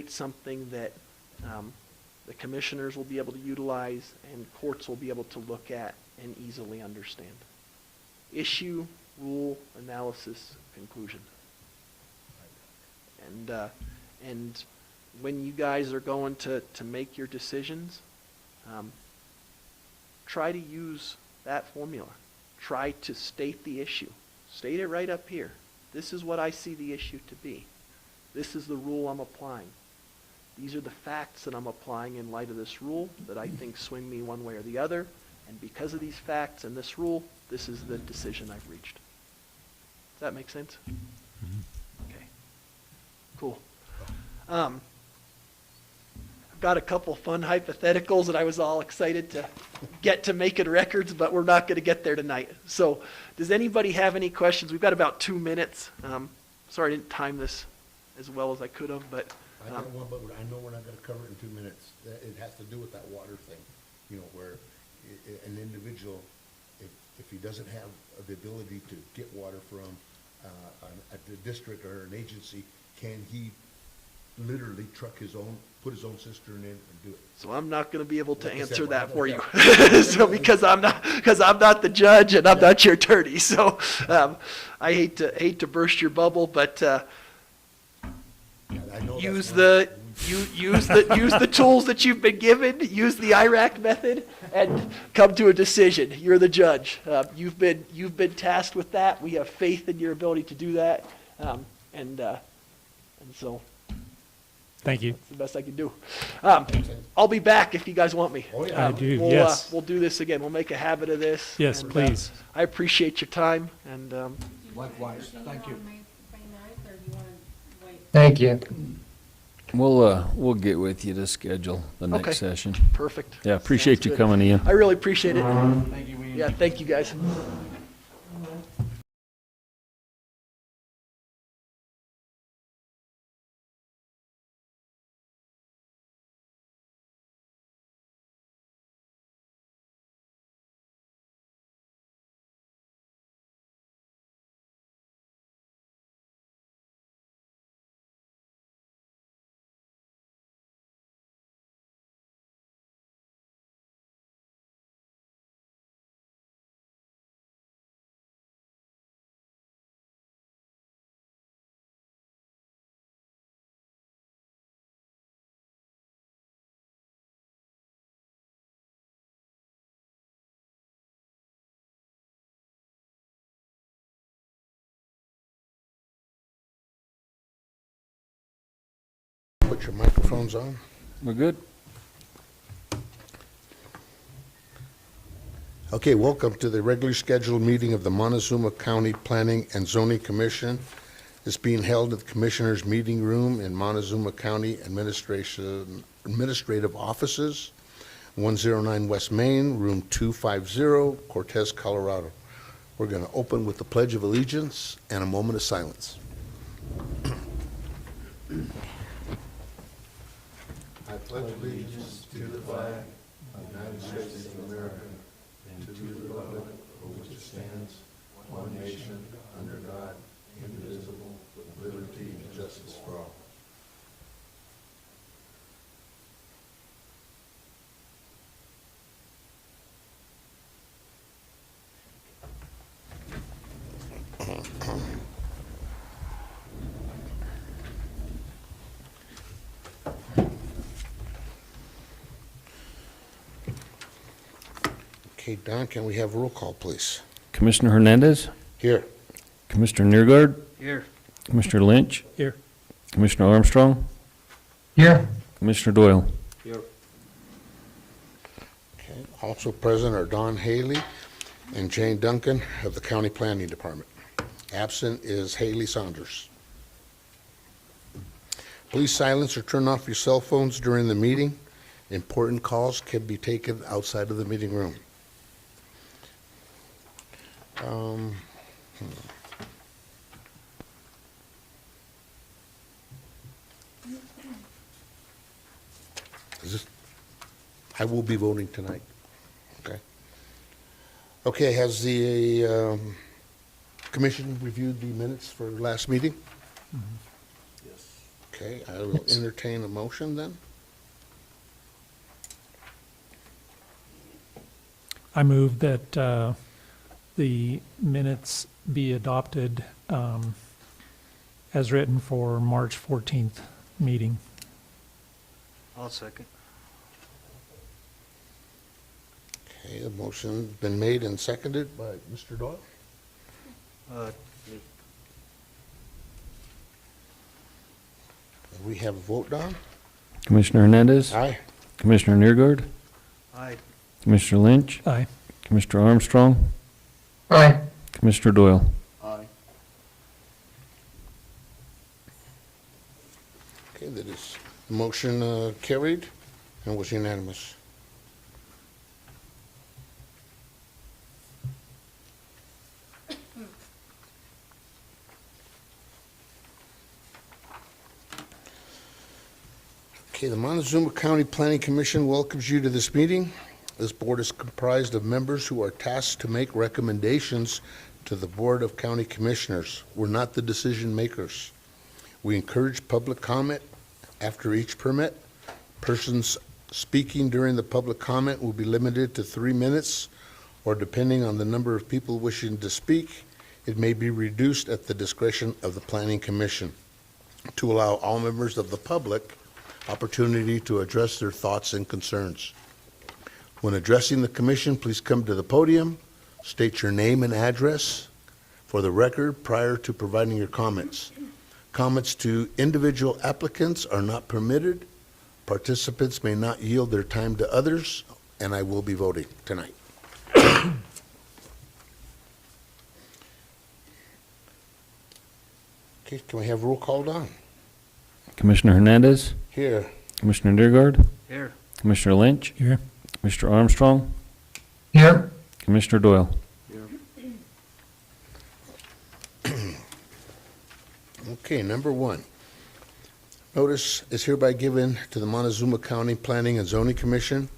something that the commissioners will be able to utilize and courts will be able to look at and easily understand. Issue, rule, analysis, conclusion. And when you guys are going to make your decisions, try to use that formula. Try to state the issue. State it right up here. This is what I see the issue to be. This is the rule I'm applying. These are the facts that I'm applying in light of this rule that I think swing me one way or the other. And because of these facts and this rule, this is the decision I've reached. Does that make sense? Okay. Cool. I've got a couple fun hypotheticals that I was all excited to get to making records, but we're not going to get there tonight. So does anybody have any questions? We've got about 2 minutes. Sorry I didn't time this as well as I could have, but I got one, but I know we're not gonna cover it in 2 minutes. It has to do with that water thing, where an individual, if he doesn't have the ability to get water from a district or an agency, can he literally put his own cistern in and do it? so I'm not going to be able to Like I said, answer that for you. yeah. So because I'm not the judge and I'm not your attorney. So I hate to burst your bubble, but Yeah, I know use that's use the tools that you've been given, use the IRAC method, and come to a decision. You're the judge. You've been tasked with that. We have faith in your ability to do that, and so Thank you. that's the best I can do. I'll be back if you guys want me. Oh, yeah. I do, We'll, yes. we'll do this again. We'll make a habit of this. Yes, and, please. I appreciate your time, and Likewise, thank you. Thank you. We'll get with you to schedule the next Okay. session. perfect. Yeah, appreciate Sounds you good. coming, Ian. I really appreciate it. Thank you, Ian. Yeah, thank you guys. put your microphones on. We're good? Okay, welcome to the regularly scheduled meeting of the Montezuma County Planning and Zoning Commission. It's being held at the Commissioners' Meeting Room in Montezuma County Administrative Offices, 109 West Main, Room 250, Cortez, Colorado. We're going to open with the Pledge of Allegiance and a moment of silence. I pledge allegiance to the flag of the United States of America and to the republic for which it stands, one nation, under God, indivisible, with liberty and justice for all. Okay, Don, can we have a roll call, please? Commissioner Hernandez, Here. Commissioner Neergard, Here. Commissioner Lynch. Here. Commissioner Armstrong, Here. Commissioner Doyle. Okay. Also present are Don Haley and Jane Duncan of the County Planning Department. Absent is Haley Saunders. Please silence or turn off your cell phones during the meeting. Important calls can be taken outside of the meeting room. I will be voting tonight. Okay. Okay, has the commission reviewed the minutes for last meeting? Yes. Okay, I will entertain a motion then. I move that the minutes be adopted as written for March 14th meeting. I'll second. Okay, the motion's been made and seconded by Mr. Doyle. We have a vote, Don? Commissioner Hernandez, Aye. Commissioner Neergard, Aye. Commissioner Lynch, Aye. Commissioner Armstrong, Aye. Commissioner Doyle. Aye. Okay, that is, the motion carried and was unanimous. Okay, the Montezuma County Planning Commission welcomes you to this meeting. This board is comprised of members who are tasked to make recommendations to the Board of County Commissioners. We're not the decision makers. We encourage public comment after each permit. Persons speaking during the public comment will be limited to 3 minutes, or depending on the number of people wishing to speak, it may be reduced at the discretion of the Planning Commission to allow all members of the public opportunity to address their thoughts and concerns. When addressing the commission, please come to the podium, state your name and address for the record prior to providing your comments. Comments to individual applicants are not permitted. Participants may not yield their time to others, and I will be voting tonight. Okay, can we have roll call on? Commissioner Hernandez, Here. Commissioner Neergard, Here. Commissioner Lynch, Here. Commissioner Armstrong, Here. Commissioner Doyle. Okay, number 1. Notice is hereby given to the Montezuma County Planning and Zoning Commission.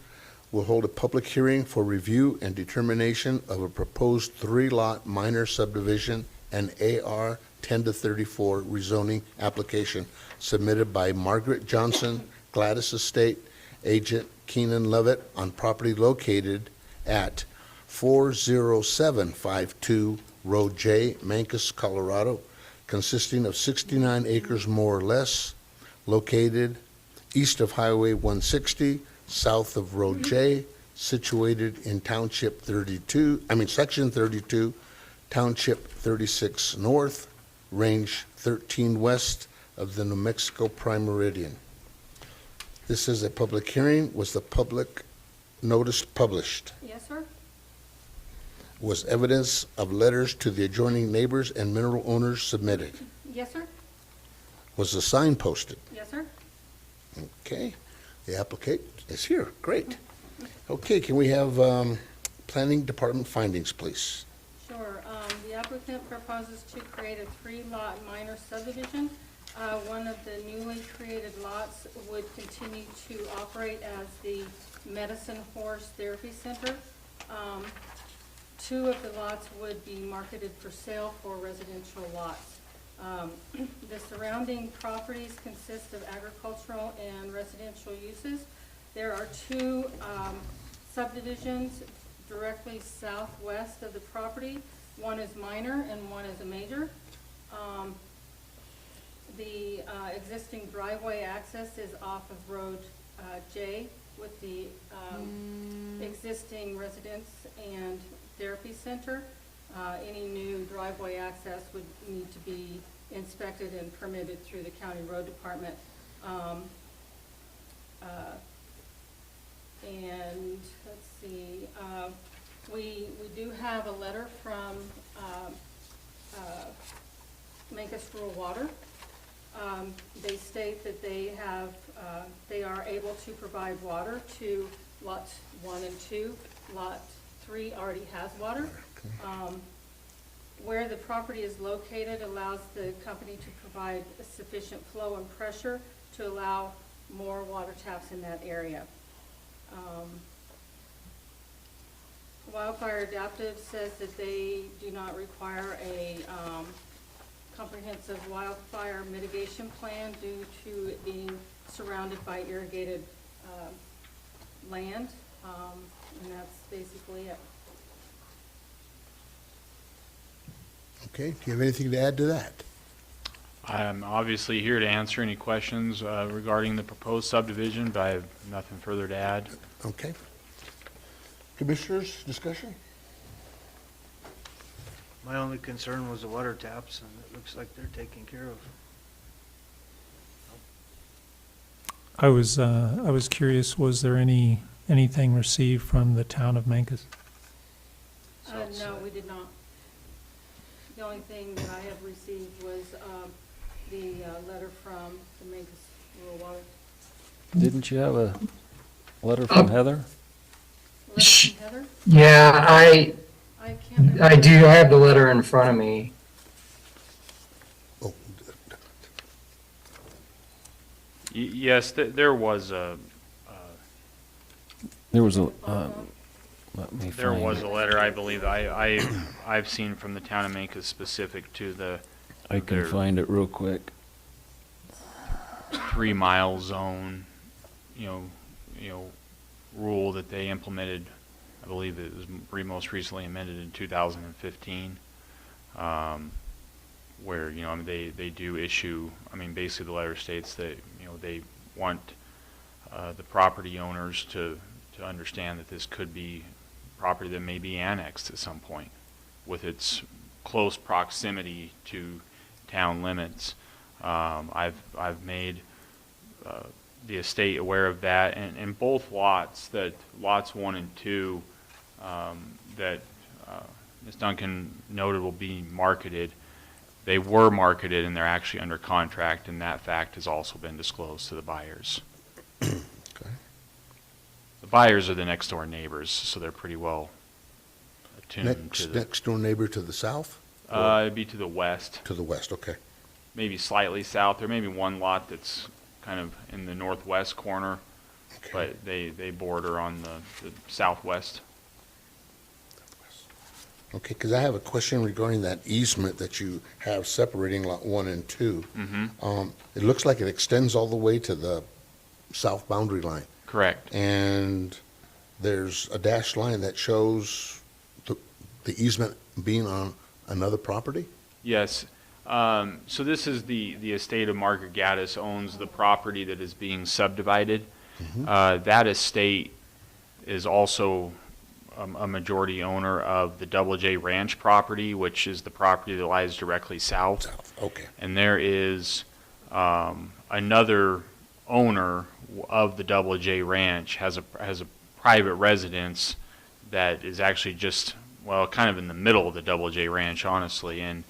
Will hold a public hearing for review and determination of a proposed 3-lot minor subdivision and AR 10-34 rezoning application submitted by MargaretJohnson Gaddis Estate, agent KeenenLovett, on property located at 40752 Road J, Mancos, Colorado, consisting of 69 acres more or less, located east of Highway 160, south of Road J, situated in Township Section 32, Township 36 North, Range 13 west of the New Mexico Prime Meridian. This is a public hearing. Was the public notice published? Yes, sir. Was evidence of letters to the adjoining neighbors and mineral owners submitted? Yes, sir. Was the sign posted? Yes, sir. Okay, the applicant is here, great. Okay, can we have planning department findings, please? Sure. The applicant proposes to create a 3-lot minor subdivision. One of the newly created lots would continue to operate as the Medicine Horse Therapy Center. 2 of the lots would be marketed for sale for residential lots. The surrounding properties consist of agricultural and residential uses. There are 2 subdivisions directly southwest of the property. One is minor and one is a major. The existing driveway access is off of Road J with the existing residence and therapy center. Any new driveway access would need to be inspected and permitted through the county road department. And let's see, we do have a letter from Mancos Rural Water. They state that they are able to provide water to lots 1 and 2. Lot 3 already has water. Where the property is located allows the company to provide sufficient flow and pressure to allow more water taps in that area. Wildfire Adaptive says that they do not require a comprehensive wildfire mitigation plan due to it being surrounded by irrigated land, and that's basically it. Okay, do you have anything to add to that? I'm obviously here to answer any questions regarding the proposed subdivision, but I have nothing further to add. Okay. Commissioners, discussion? My only concern was the water taps, and it looks like they're taken care of. I was curious, was there anything received from the town of Mancos? No, we did not. The only thing that I have received was the letter from the Mancos Rural Water. Didn't you have a letter from Heather? Letter from Heather? Yeah, I can't remember. I do. I have the letter in front of me. Oh, Yes, there was a There was a, let me there find was it. a letter, I believe, I've seen from the town of Mancos specific to the I can their find it real quick. 3-mile zone, you know, rule that they implemented. I believe it was most recently amended in 2015, where, you know, I mean, they do issue, I mean, basically the letter states that, you know, they want the property owners to understand that this could be property that may be annexed at some point with its close proximity to town limits. I've made the estate aware of that, and both lots, that lots 1 and 2, that Ms. Duncan noted will be marketed. They were marketed and they're actually under contract, and that fact has also been disclosed to the buyers. okay. The buyers are the next door neighbors, so they're pretty well attuned to the. Next door neighbor to the south? It'd be to the west, To the west, okay. maybe slightly south. There may be one lot that's kind of in the northwest corner, Okay. but they border on the southwest. Okay, because I have a question regarding that easement that you have separating lot 1 and 2. Mm-hmm. It looks like it extends all the way to the south boundary line. Correct. And there's a dashed line that shows the easement being on another property? Yes. So this is the estate of Margaret Gaddis owns the property that is being subdivided. That estate is also a majority owner of the Double J Ranch property, which is the property that lies directly south. South, okay. And there is another owner of the Double J Ranch has a private residence that is actually just, well, kind of in the middle of the Double J Ranch, honestly. And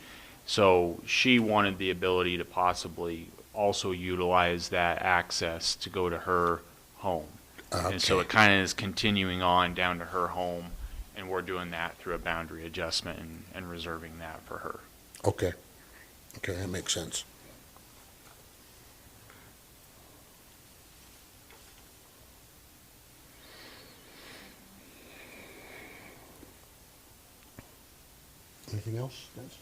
so she wanted the ability to possibly also utilize that access to go to her home. And so Okay. it kind of is continuing on down to her home, and we're doing that through a boundary adjustment and reserving that for her. Okay. Okay, that makes sense. Anything else, guys?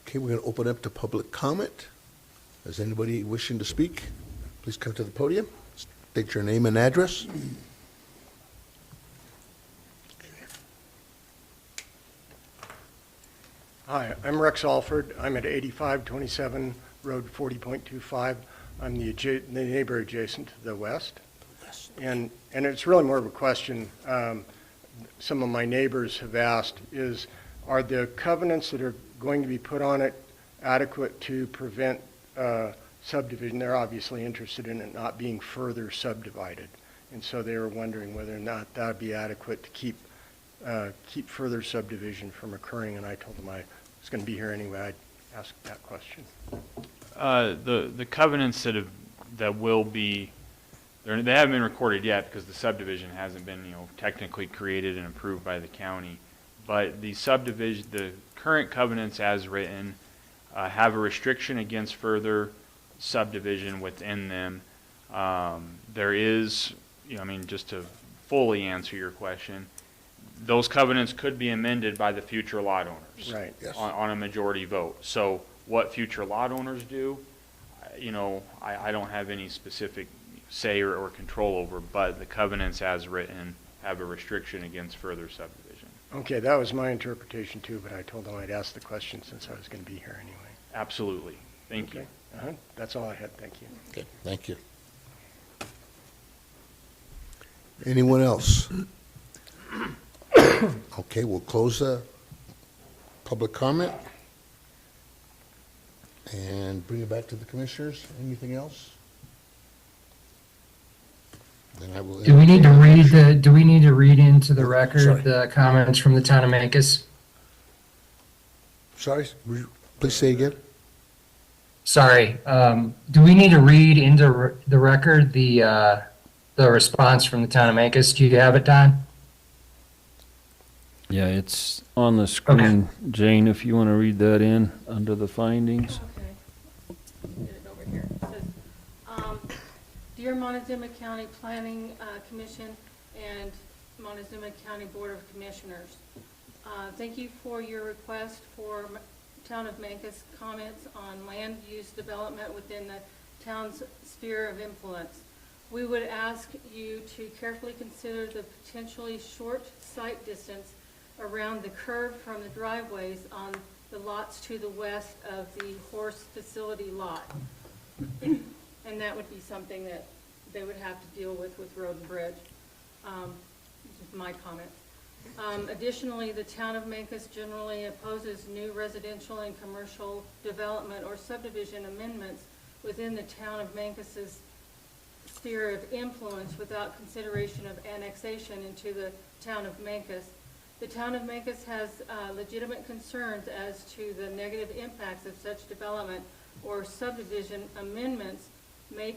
Okay, we're going to open up to public comment. Is anybody wishing to speak? Please come to the podium. State your name and address. Hi, I'm Rex Alford. I'm at 8527 Road 40.25. I'm the neighbor adjacent to the west. And it's really more of a question some of my neighbors have asked is, are the covenants that are going to be put on it adequate to prevent subdivision? They're obviously interested in it not being further subdivided. And so they were wondering whether or not that would be adequate to keep further subdivision from occurring. And I told them I was going to be here anyway. I'd ask that question. The covenants that will be, they haven't been recorded yet because the subdivision hasn't been, technically created and approved by the county. But the current covenants as written have a restriction against further subdivision within them. There is, just to fully answer your question, those covenants could be amended by the future lot owners. Right. Yes. On a majority vote. So what future lot owners do, I don't have any specific say or control over, but the covenants as written have a restriction against further subdivision. Okay, that was my interpretation too, but I told them I'd ask the question since I was going to be here anyway. Absolutely. Thank you. Okay. That's all I had. Thank you. Okay, thank you. Anyone else? Okay, we'll close the public comment and bring it back to the commissioners. Anything else? Then I will. Do we need to read into the record Sorry. the comments from the town of Mancos? Sorry, please say again. Sorry, do we need to read into the record the response from the town of Mancos? Do you have it, Don? Yeah, it's on the screen. Jane, if you want to read that in under the findings. Okay. Get it over here. It says, Dear Montezuma County Planning Commission and Montezuma County Board of Commissioners, thank you for your request for Town of Mancos comments on land use development within the town's sphere of influence. We would ask you to carefully consider the potentially short sight distance around the curve from the driveways on the lots to the west of the horse facility lot. And that would be something that they would have to deal with Road and Bridge. This is my comment. Additionally, the town of Mancos generally opposes new residential and commercial development or subdivision amendments within the town of Mancos's sphere of influence without consideration of annexation into the town of Mancos. The town of Mancos has legitimate concerns as to the negative impacts of such development or subdivision amendments may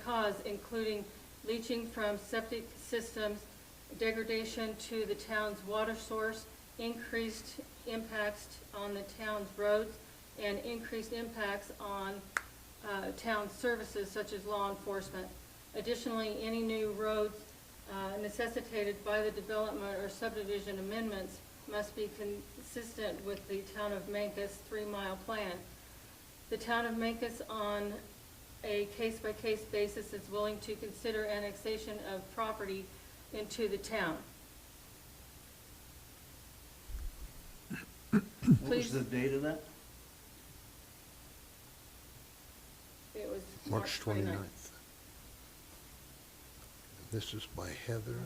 cause, including leaching from septic systems, degradation to the town's water source, increased impacts on the town's roads, and increased impacts on town services such as law enforcement. Additionally, any new roads necessitated by the development or subdivision amendments must be consistent with the town of Mancos 3-mile plan. The town of Mancos, on a case-by-case basis, is willing to consider annexation of property into the town. What was Please. the date of that? It was March 29th. 29th. This is by Heather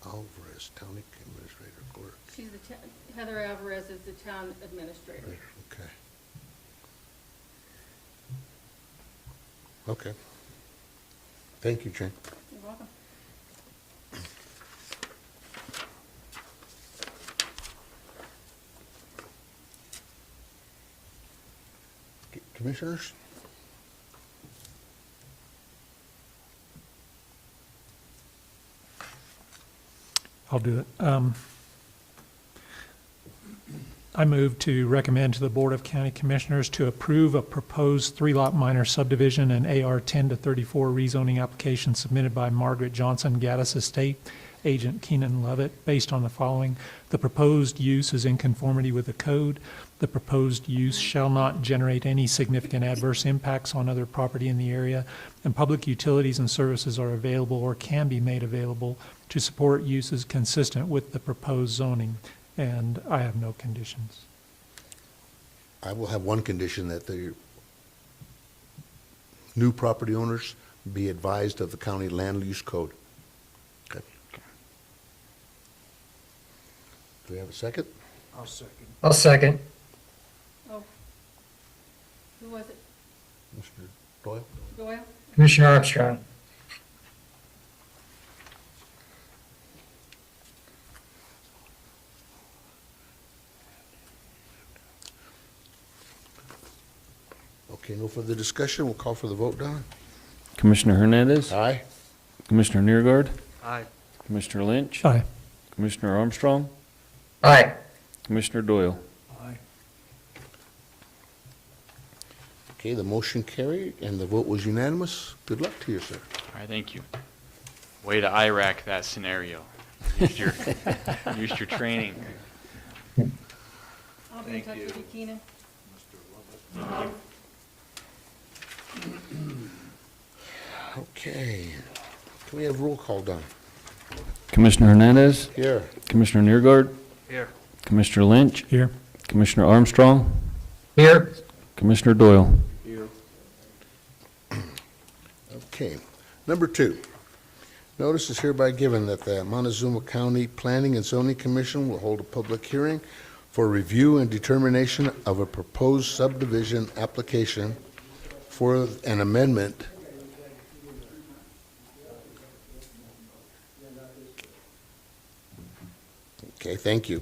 Alvarez, County Administrator Clerk. She's Heather Alvarez is the town administrator. Okay. Okay. Thank you, Jane. You're welcome. Commissioners? I'll do it. I move to recommend to the Board of County Commissioners to approve a proposed 3-lot minor subdivision and AR 10-34 rezoning application submitted by MargaretJohnson Gaddis Estate, agent KeenenLovett, based on the following. The proposed use is in conformity with the code. The proposed use shall not generate any significant adverse impacts on other property in the area, and public utilities and services are available or can be made available to support uses consistent with the proposed zoning. And I have no conditions. I will have one condition, that the new property owners be advised of the county land use code. Okay. Do we have a second? I'll second. I'll second. Oh. Who was it? Mr. Doyle? Doyle? Commissioner Armstrong. Okay, no further discussion. We'll call for the vote, Don. Commissioner Hernandez. Aye. Commissioner Neergard. Aye. Commissioner Lynch. Aye. Commissioner Armstrong. Aye. Commissioner Doyle. Aye. Okay, the motion carried and the vote was unanimous. Good luck to you, sir. All right, thank you. Way to IRAC that scenario. Used your, used your training. I'll be in touch with you, Keenan. Okay. Can we have roll call, Don? Commissioner Hernandez. Here. Commissioner Neergard. Here. Commissioner Lynch. Here. Commissioner Armstrong. Here. Commissioner Doyle. Here. Okay. Number 2, notice is hereby given that the Montezuma County Planning and Zoning Commission will hold a public hearing for review and determination of a proposed subdivision application for an amendment Okay, thank you.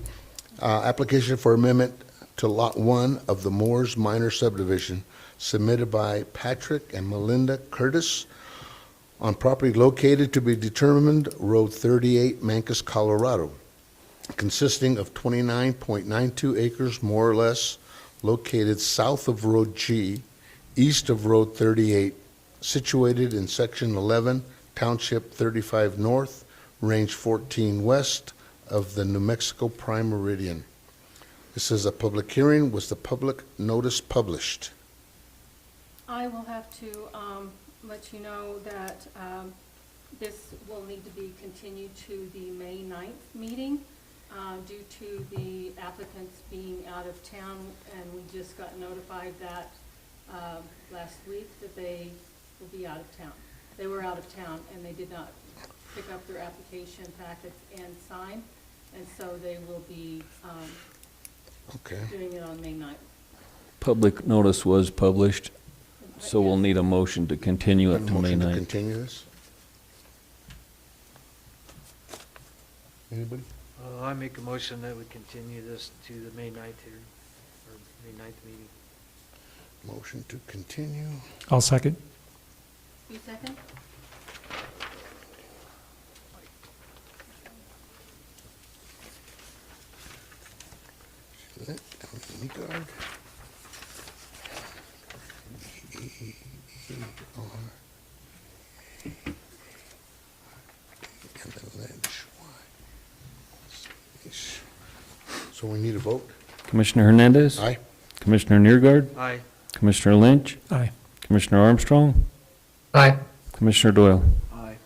Application for amendment to Lot 1 of the Moores Minor Subdivision submitted by Patrick and Melinda Curtis on property located to be determined Road 38, Mancos, Colorado, consisting of 29.92 acres more or less, located south of Road G, east of Road 38, situated in Section 11, Township 35 North, Range 14 West of the New Mexico Prime Meridian. This is a public hearing. Was the public notice published? I will have to let you know that this will need to be continued to the May 9th meeting due to the applicants being out of town, and we just got notified that last week that they will be out of town. They were out of town and they did not pick up their application packets and sign, and so they will be Okay. doing it on May 9th. Public notice was published, so we'll need a motion to continue it to May Motion to 9th. continue this? Anybody? I make a motion that we continue this to the May 9th hearing, or May 9th meeting. Motion to continue. I'll second. You second? Regard. And the ledge. So we need a vote? Commissioner Hernandez. Aye. Commissioner Neergard. Aye. Commissioner Lynch. Aye. Commissioner Armstrong. Aye. Commissioner Doyle. Aye.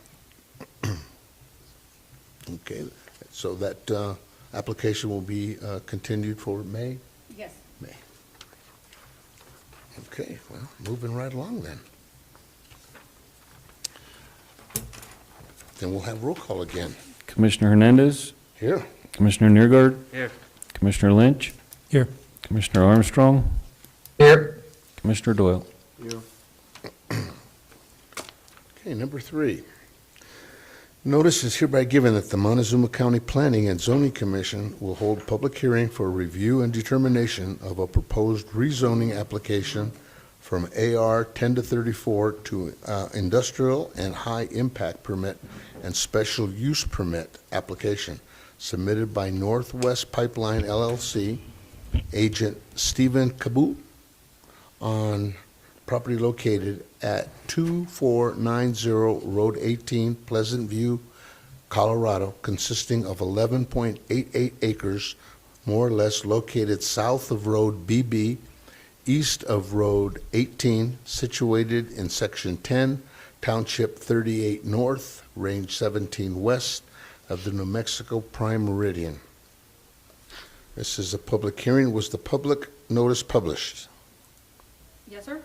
Okay, so that application will be continued for May? Yes. May. Okay, well, moving right along then. Then we'll have roll call again. Commissioner Hernandez. Here. Commissioner Neergard. Here. Commissioner Lynch. Here. Commissioner Armstrong. Here. Commissioner Doyle. Here. Okay, number 3. Notice is hereby given that the Montezuma County Planning and Zoning Commission will hold public hearing for review and determination of a proposed rezoning application from AR 10-34 to industrial and high impact permit and special use permit application submitted by Northwest Pipeline LLC, agent Stephen Cabot, on property located at 2490 Road 18, Pleasant View, Colorado, consisting of 11.88 acres, more or less located south of Road BB, east of Road 18, situated in Section 10, Township 38 North, Range 17 West of the New Mexico Prime Meridian. This is a public hearing. Was the public notice published? Yes, sir?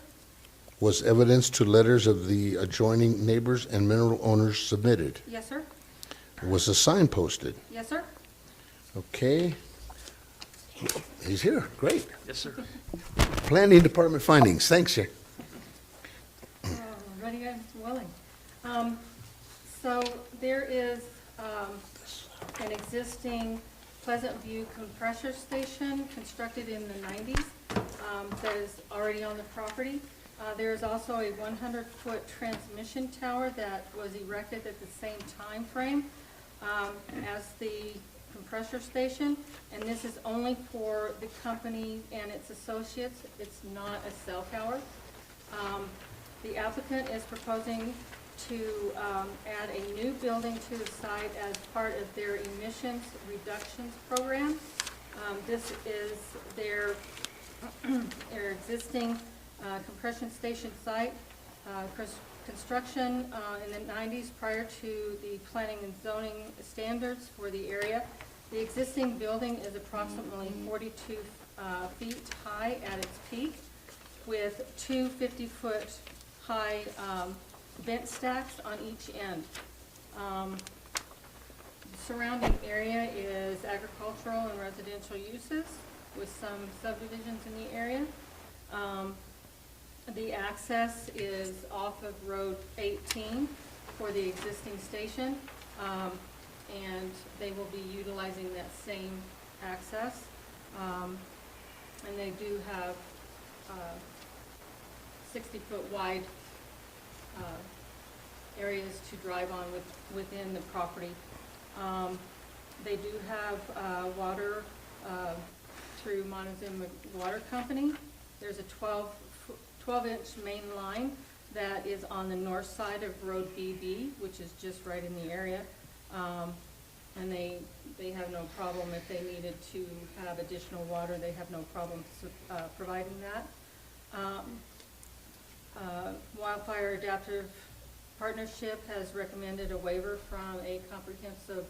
Was evidence to letters of the adjoining neighbors and mineral owners submitted? Yes, sir? Was a sign posted? Yes, sir? Okay. He's here. Great. Yes, sir. Planning Department findings. Thanks, sir. Ready and willing. So there is an existing Pleasant View compressor station constructed in the 90s that is already on the property. There is also a 100-foot transmission tower that was erected at the same time frame as the compressor station, and this is only for the company and its associates. It's not a cell tower. The applicant is proposing to add a new building to the site as part of their emissions reductions program. This is their existing compression station site. Construction in the 90s prior to the planning and zoning standards for the area. The existing building is approximately 42 feet high at its peak, with two 50-foot high vent stacks on each end. The surrounding area is agricultural and residential uses with some subdivisions in the area. The access is off of Road 18 for the existing station, and they will be utilizing that same access. And they do have 60-foot wide areas to drive on within the property. They do have water through Montezuma Water Company. There's a 12-inch main line that is on the north side of Road BB, which is just right in the area. And they have no problem if they needed to have additional water. They have no problem providing that. Wildfire Adaptive Partnership has recommended a waiver from a comprehensive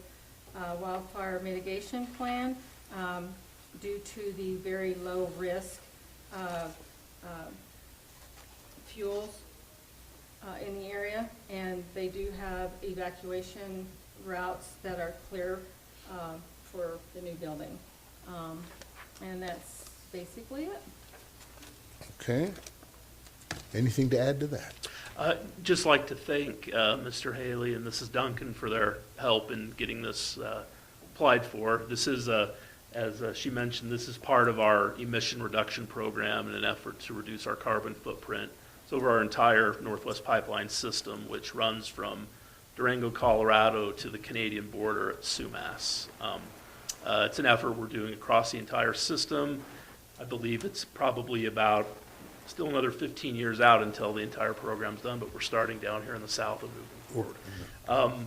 wildfire mitigation plan due to the very low risk fuels in the area, and they do have evacuation routes that are clear for the new building. And that's basically it. Okay. Anything to add to that? Just like to thank Mr. Haley and Mrs. Duncan for their help in getting this applied for. This is, as she mentioned, this is part of our emission reduction program in an effort to reduce our carbon footprint. It's over our entire Northwest Pipeline system, which runs from Durango, Colorado to the Canadian border at Sumas. It's an effort we're doing across the entire system. I believe it's probably about still another 15 years out until the entire program's done, but we're starting down here in the south and moving forward.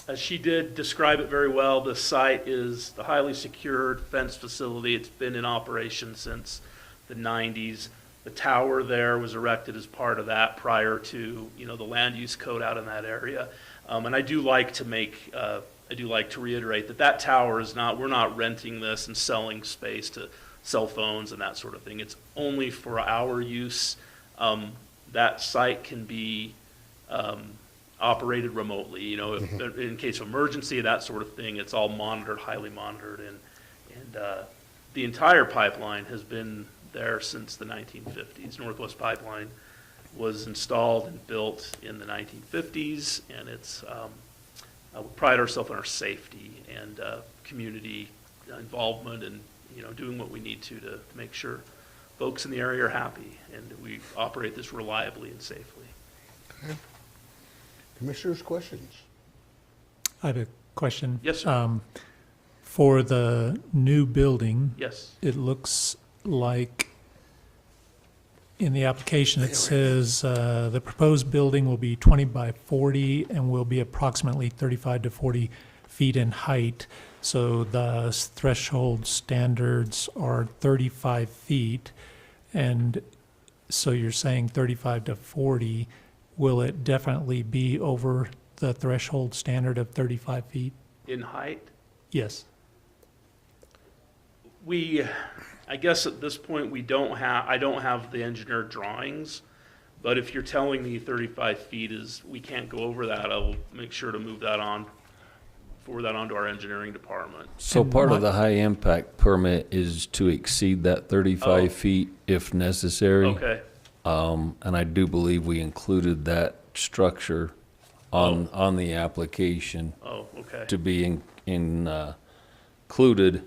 As she did describe it very well, the site is the highly secured fenced facility. It's been in operation since the 90s. The tower there was erected as part of that prior to, the land use code out in that area. And I do like to reiterate that tower is not, we're not renting this and selling space to cell phones and that sort of thing. It's only for our use. That site can be operated remotely, if, in case of emergency, that sort of thing. It's all monitored, highly monitored, and the entire pipeline has been there since the 1950s. Northwest Pipeline was installed and built in the 1950s, and it's, we pride ourselves on our safety and community involvement and, doing what we need to make sure folks in the area are happy, and we operate this reliably and safely. Commissioners, questions? I have a question. Yes, sir. For the new building, Yes. it looks like in the application, it says the proposed building will be 20 by 40 and will be approximately 35 to 40 feet in height. So the threshold standards are 35 feet. And so you're saying 35 to 40. Will it definitely be over the threshold standard of 35 feet? In height? Yes. I guess at this point, I don't have the engineer drawings, but if you're telling me 35 feet we can't go over that, I'll make sure to forward that on to our engineering department. So And part of my- the high impact permit is to exceed that 35 feet if necessary. Okay, And I do believe we included that structure on the application okay. to be included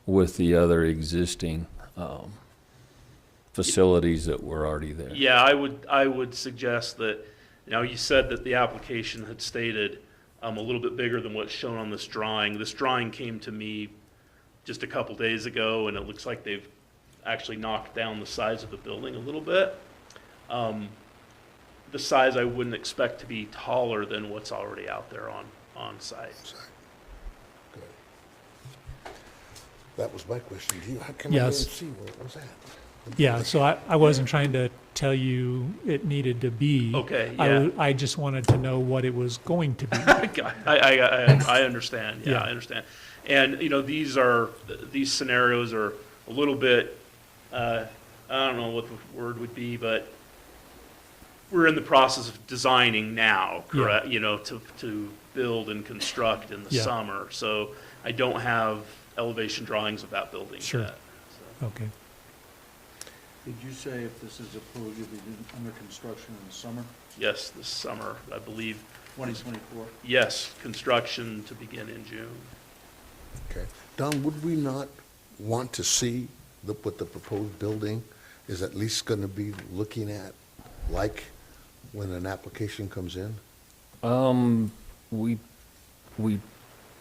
with the other existing facilities that were already there. Yeah, I would suggest that, you said that the application had stated a little bit bigger than what's shown on this drawing. This drawing came to me just a couple days ago, and it looks like they've actually knocked down the size of the building a little bit. The size I wouldn't expect to be taller than what's already out there on site. Good. That was my question to you. How come I Yes. didn't see where it was at? Yeah, so I wasn't trying to tell you it needed to be. Okay, yeah. I just wanted to know what it was going to be. I understand. Yeah, Yeah. I understand. And these scenarios are a little bit, I don't know what the word would be, but we're in the process of designing now, correct? To build and construct in the Yeah. summer. So I don't have elevation drawings of that building Sure. yet. So. Okay. Did you say if this is approved, you'll be under construction in the summer, Yes, this summer, I believe. 2024? Yes, construction to begin in June. Okay. Don, would we not want to see what the proposed building is at least going to be looking at, like when an application comes in? We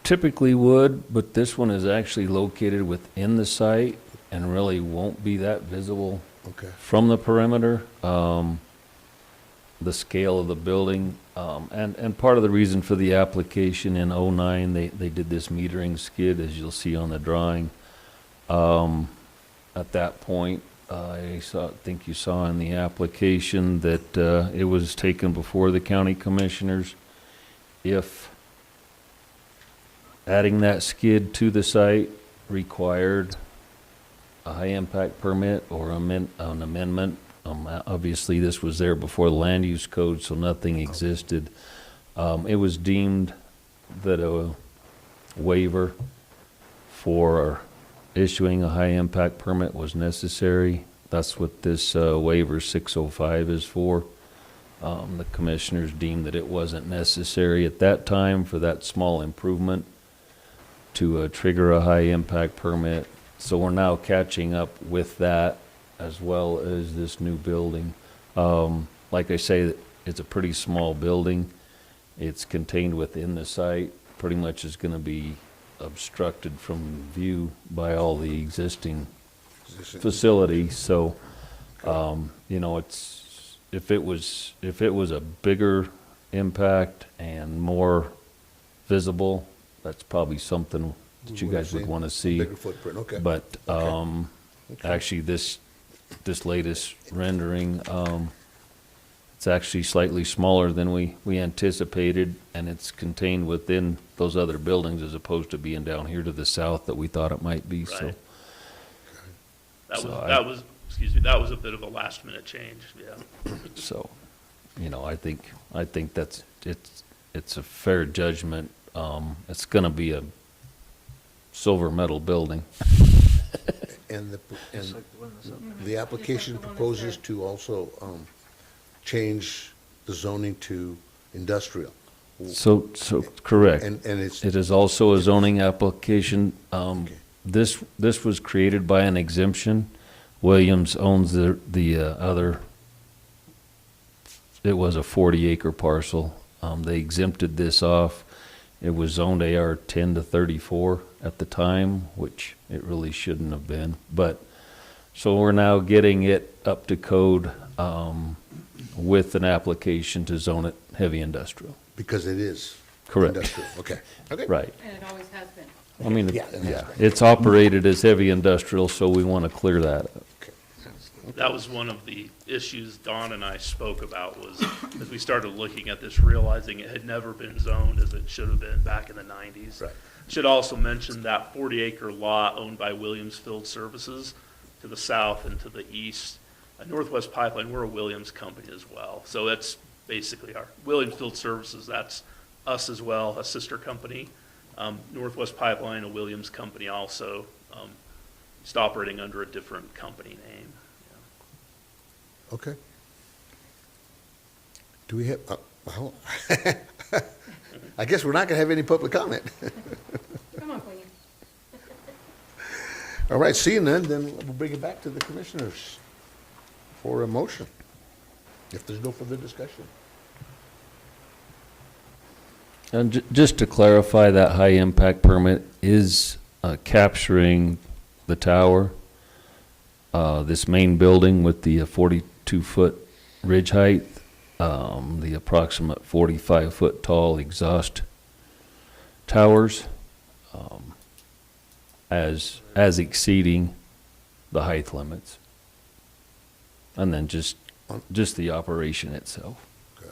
typically would, but this one is actually located within the site and really won't be that visible Okay. from the perimeter. The scale of the building, and part of the reason for the application in '09, they did this metering skid, as you'll see on the drawing. At that point, think you saw in the application that it was taken before the county commissioners. If adding that skid to the site required a high impact permit or an amendment, obviously this was there before the land use code, so nothing existed. It was deemed that a waiver for issuing a high impact permit was necessary. That's what this waiver 605 is for. The commissioners deemed that it wasn't necessary at that time for that small improvement to trigger a high impact permit. So we're now catching up with that as well as this new building. Like I say, it's a pretty small building. It's contained within the site. Pretty much is going to be obstructed from view by all the existing facilities. So, it's, if it was a bigger impact and more visible, that's probably something that you guys would want to see. Bigger footprint, okay. But, actually this latest rendering, it's actually slightly smaller than we anticipated, and it's contained within those other buildings as opposed to being down here to the south that we thought it might be, so. Right. So That was a bit of a last minute change, yeah. So, I think that's, it's a fair judgment. It's gonna be a silver metal building. And Just like the one that's up there. the application Just like the one proposes that's to also change the zoning to industrial. So, correct. And it's, It is also a zoning application. Okay. This was created by an exemption. Williams owns the other, it was a 40-acre parcel. They exempted this off. It was zoned AR 10 to 34 at the time, which it really shouldn't have been. But, so we're now getting it up to code with an application to zone it heavy industrial. because it is. Correct. Industrial, okay, okay. Right. And it always has been. I mean, Yeah, it has yeah, been. it's operated as heavy industrial, so we want to clear that up. Okay. That was one of the issues Don and I spoke about, was as we started looking at this, realizing it had never been zoned as it should have been back in the 90s. Right. Should also mention that 40-acre lot owned by Williams Field Services to the south and to the east. Northwest Pipeline, we're a Williams company as well. So that's basically our, Williams Field Services, that's us as well, a sister company. Northwest Pipeline, a Williams company also, just operating under a different company name. Okay. Do we have, well, I guess we're not gonna have any public comment. Come on, Queenie. All right, seeing none, then we'll bring it back to the commissioners for a motion, if there's no further discussion. And just to clarify, that high impact permit is capturing the tower, this main building with the 42-foot ridge height, the approximate 45-foot tall exhaust towers, as exceeding the height limits. And then just the operation itself. Okay.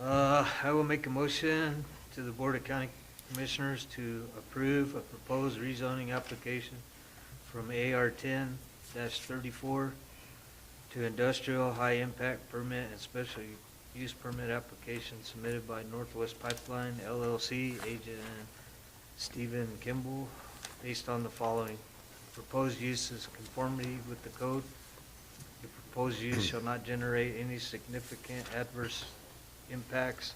I will make a motion to the Board of County Commissioners to approve a proposed rezoning application from AR 10-34 to industrial high-impact permit and special use permit application submitted by Northwest Pipeline LLC, agent Stephen Kimball, based on the following. Proposed use is conformity with the code. The proposed use shall not generate any significant adverse impacts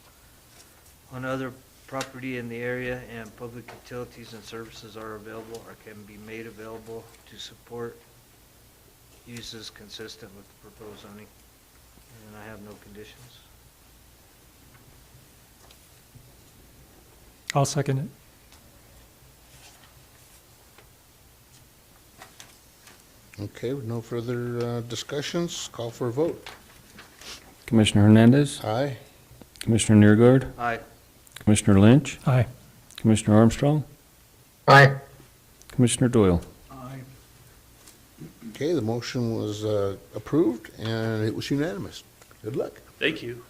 on other property in the area, and public utilities and services are available or can be made available to support uses consistent with the proposed zoning. And I have no conditions. I'll second it. Okay, with no further discussions, call for a vote. Commissioner Hernandez, Aye. Commissioner Neergard, Aye. Commissioner Lynch, Aye. Commissioner Armstrong, Aye. Commissioner Doyle. Aye. Okay, the motion was approved, and it was unanimous. Good luck. Thank you.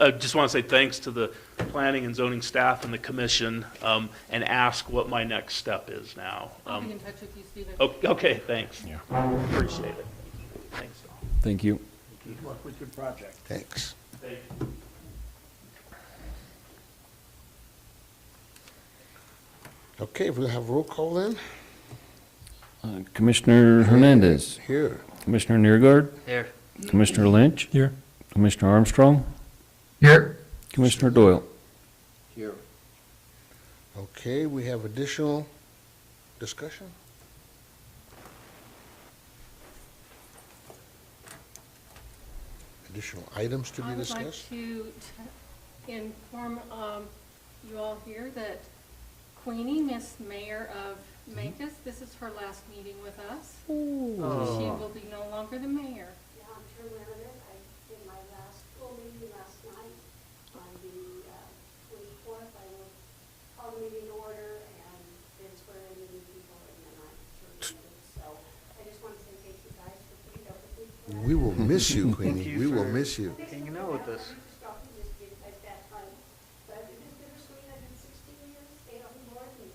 I just want to say thanks to the planning and zoning staff and the commission, and ask what my next step is now. I'll be in touch with you, Stephen. Okay, thanks. Appreciate it. Thanks. Thank you. Good luck with your project. Thanks. Thank you. Okay, we'll have roll call then. Commissioner Hernandez, Here. Commissioner Neergard, There. Commissioner Lynch, Here. Commissioner Armstrong, Here. Commissioner Doyle. Here. Okay, we have additional discussion? Additional items to be I would like discussed? to inform you all here that Queenie, Miss Mayor of Mancos, this is her last meeting with us. Oh. She will be no longer the mayor. Yeah, I'm sure limited. I did my last full meeting last night on the 24th. I will call the meeting to order and then swear in the new people, and then I'm sure limited. So I just want to say thank you guys for putting up with me. We will miss you, Queenie. you We will for- miss you. Hanging out with us. We just dropped and just did at that time. But it is bittersweet. I did 16 years, stayed on the board, and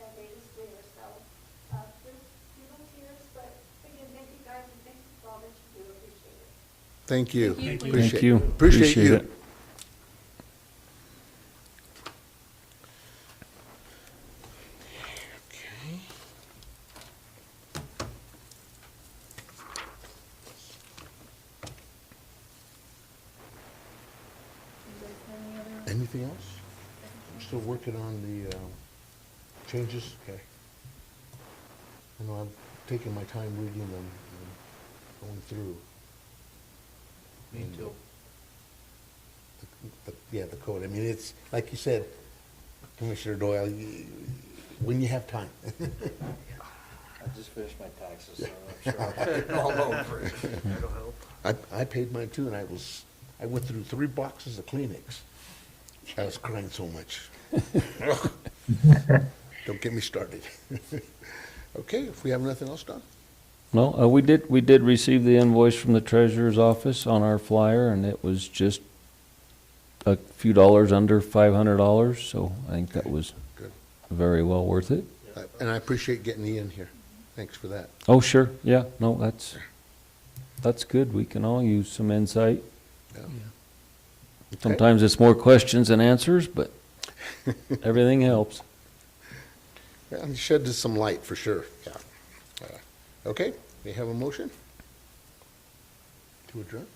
that made us clear. So there's little tears, but again, thank you guys, and thank you for all that you do. Appreciate it. Thank you. Thank you. Appreciate- Thank you. Appreciate you. it. Anything else? We're still working on the changes? Okay. I know I'm taking my time reading them and going through. Me And, too. Yeah, the code. I mean, it's, like you said, Commissioner Doyle, when you have time. I just finished my taxes, so I'm sure I'll have it all over it. That'll help. I paid mine too, and I went through 3 boxes of Kleenex. I was crying so much. Don't get me started. Okay, if we have nothing else, Don? No, we did receive the invoice from the treasurer's office on our flyer, and it was just a few dollars under $500, so I think that was Good. very well worth it. And I appreciate getting you in here. Thanks for that. Oh, sure, yeah, no, that's good. We can all use some insight. Yeah. Okay. Sometimes it's more questions than answers, but everything helps. Yeah, and shed some light for sure, yeah. Okay, we have a motion to adjourn?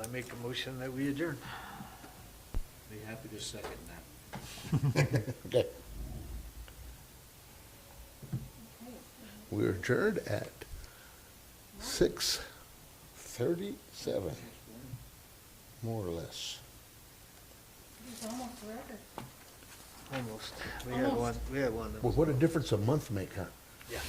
I make a motion that we adjourn. Be happy to second that. Okay. We're adjourned at 6:37, more or less. It's almost a record. Almost. We Almost. had one that Well, was. what a difference a month make, huh? Yeah.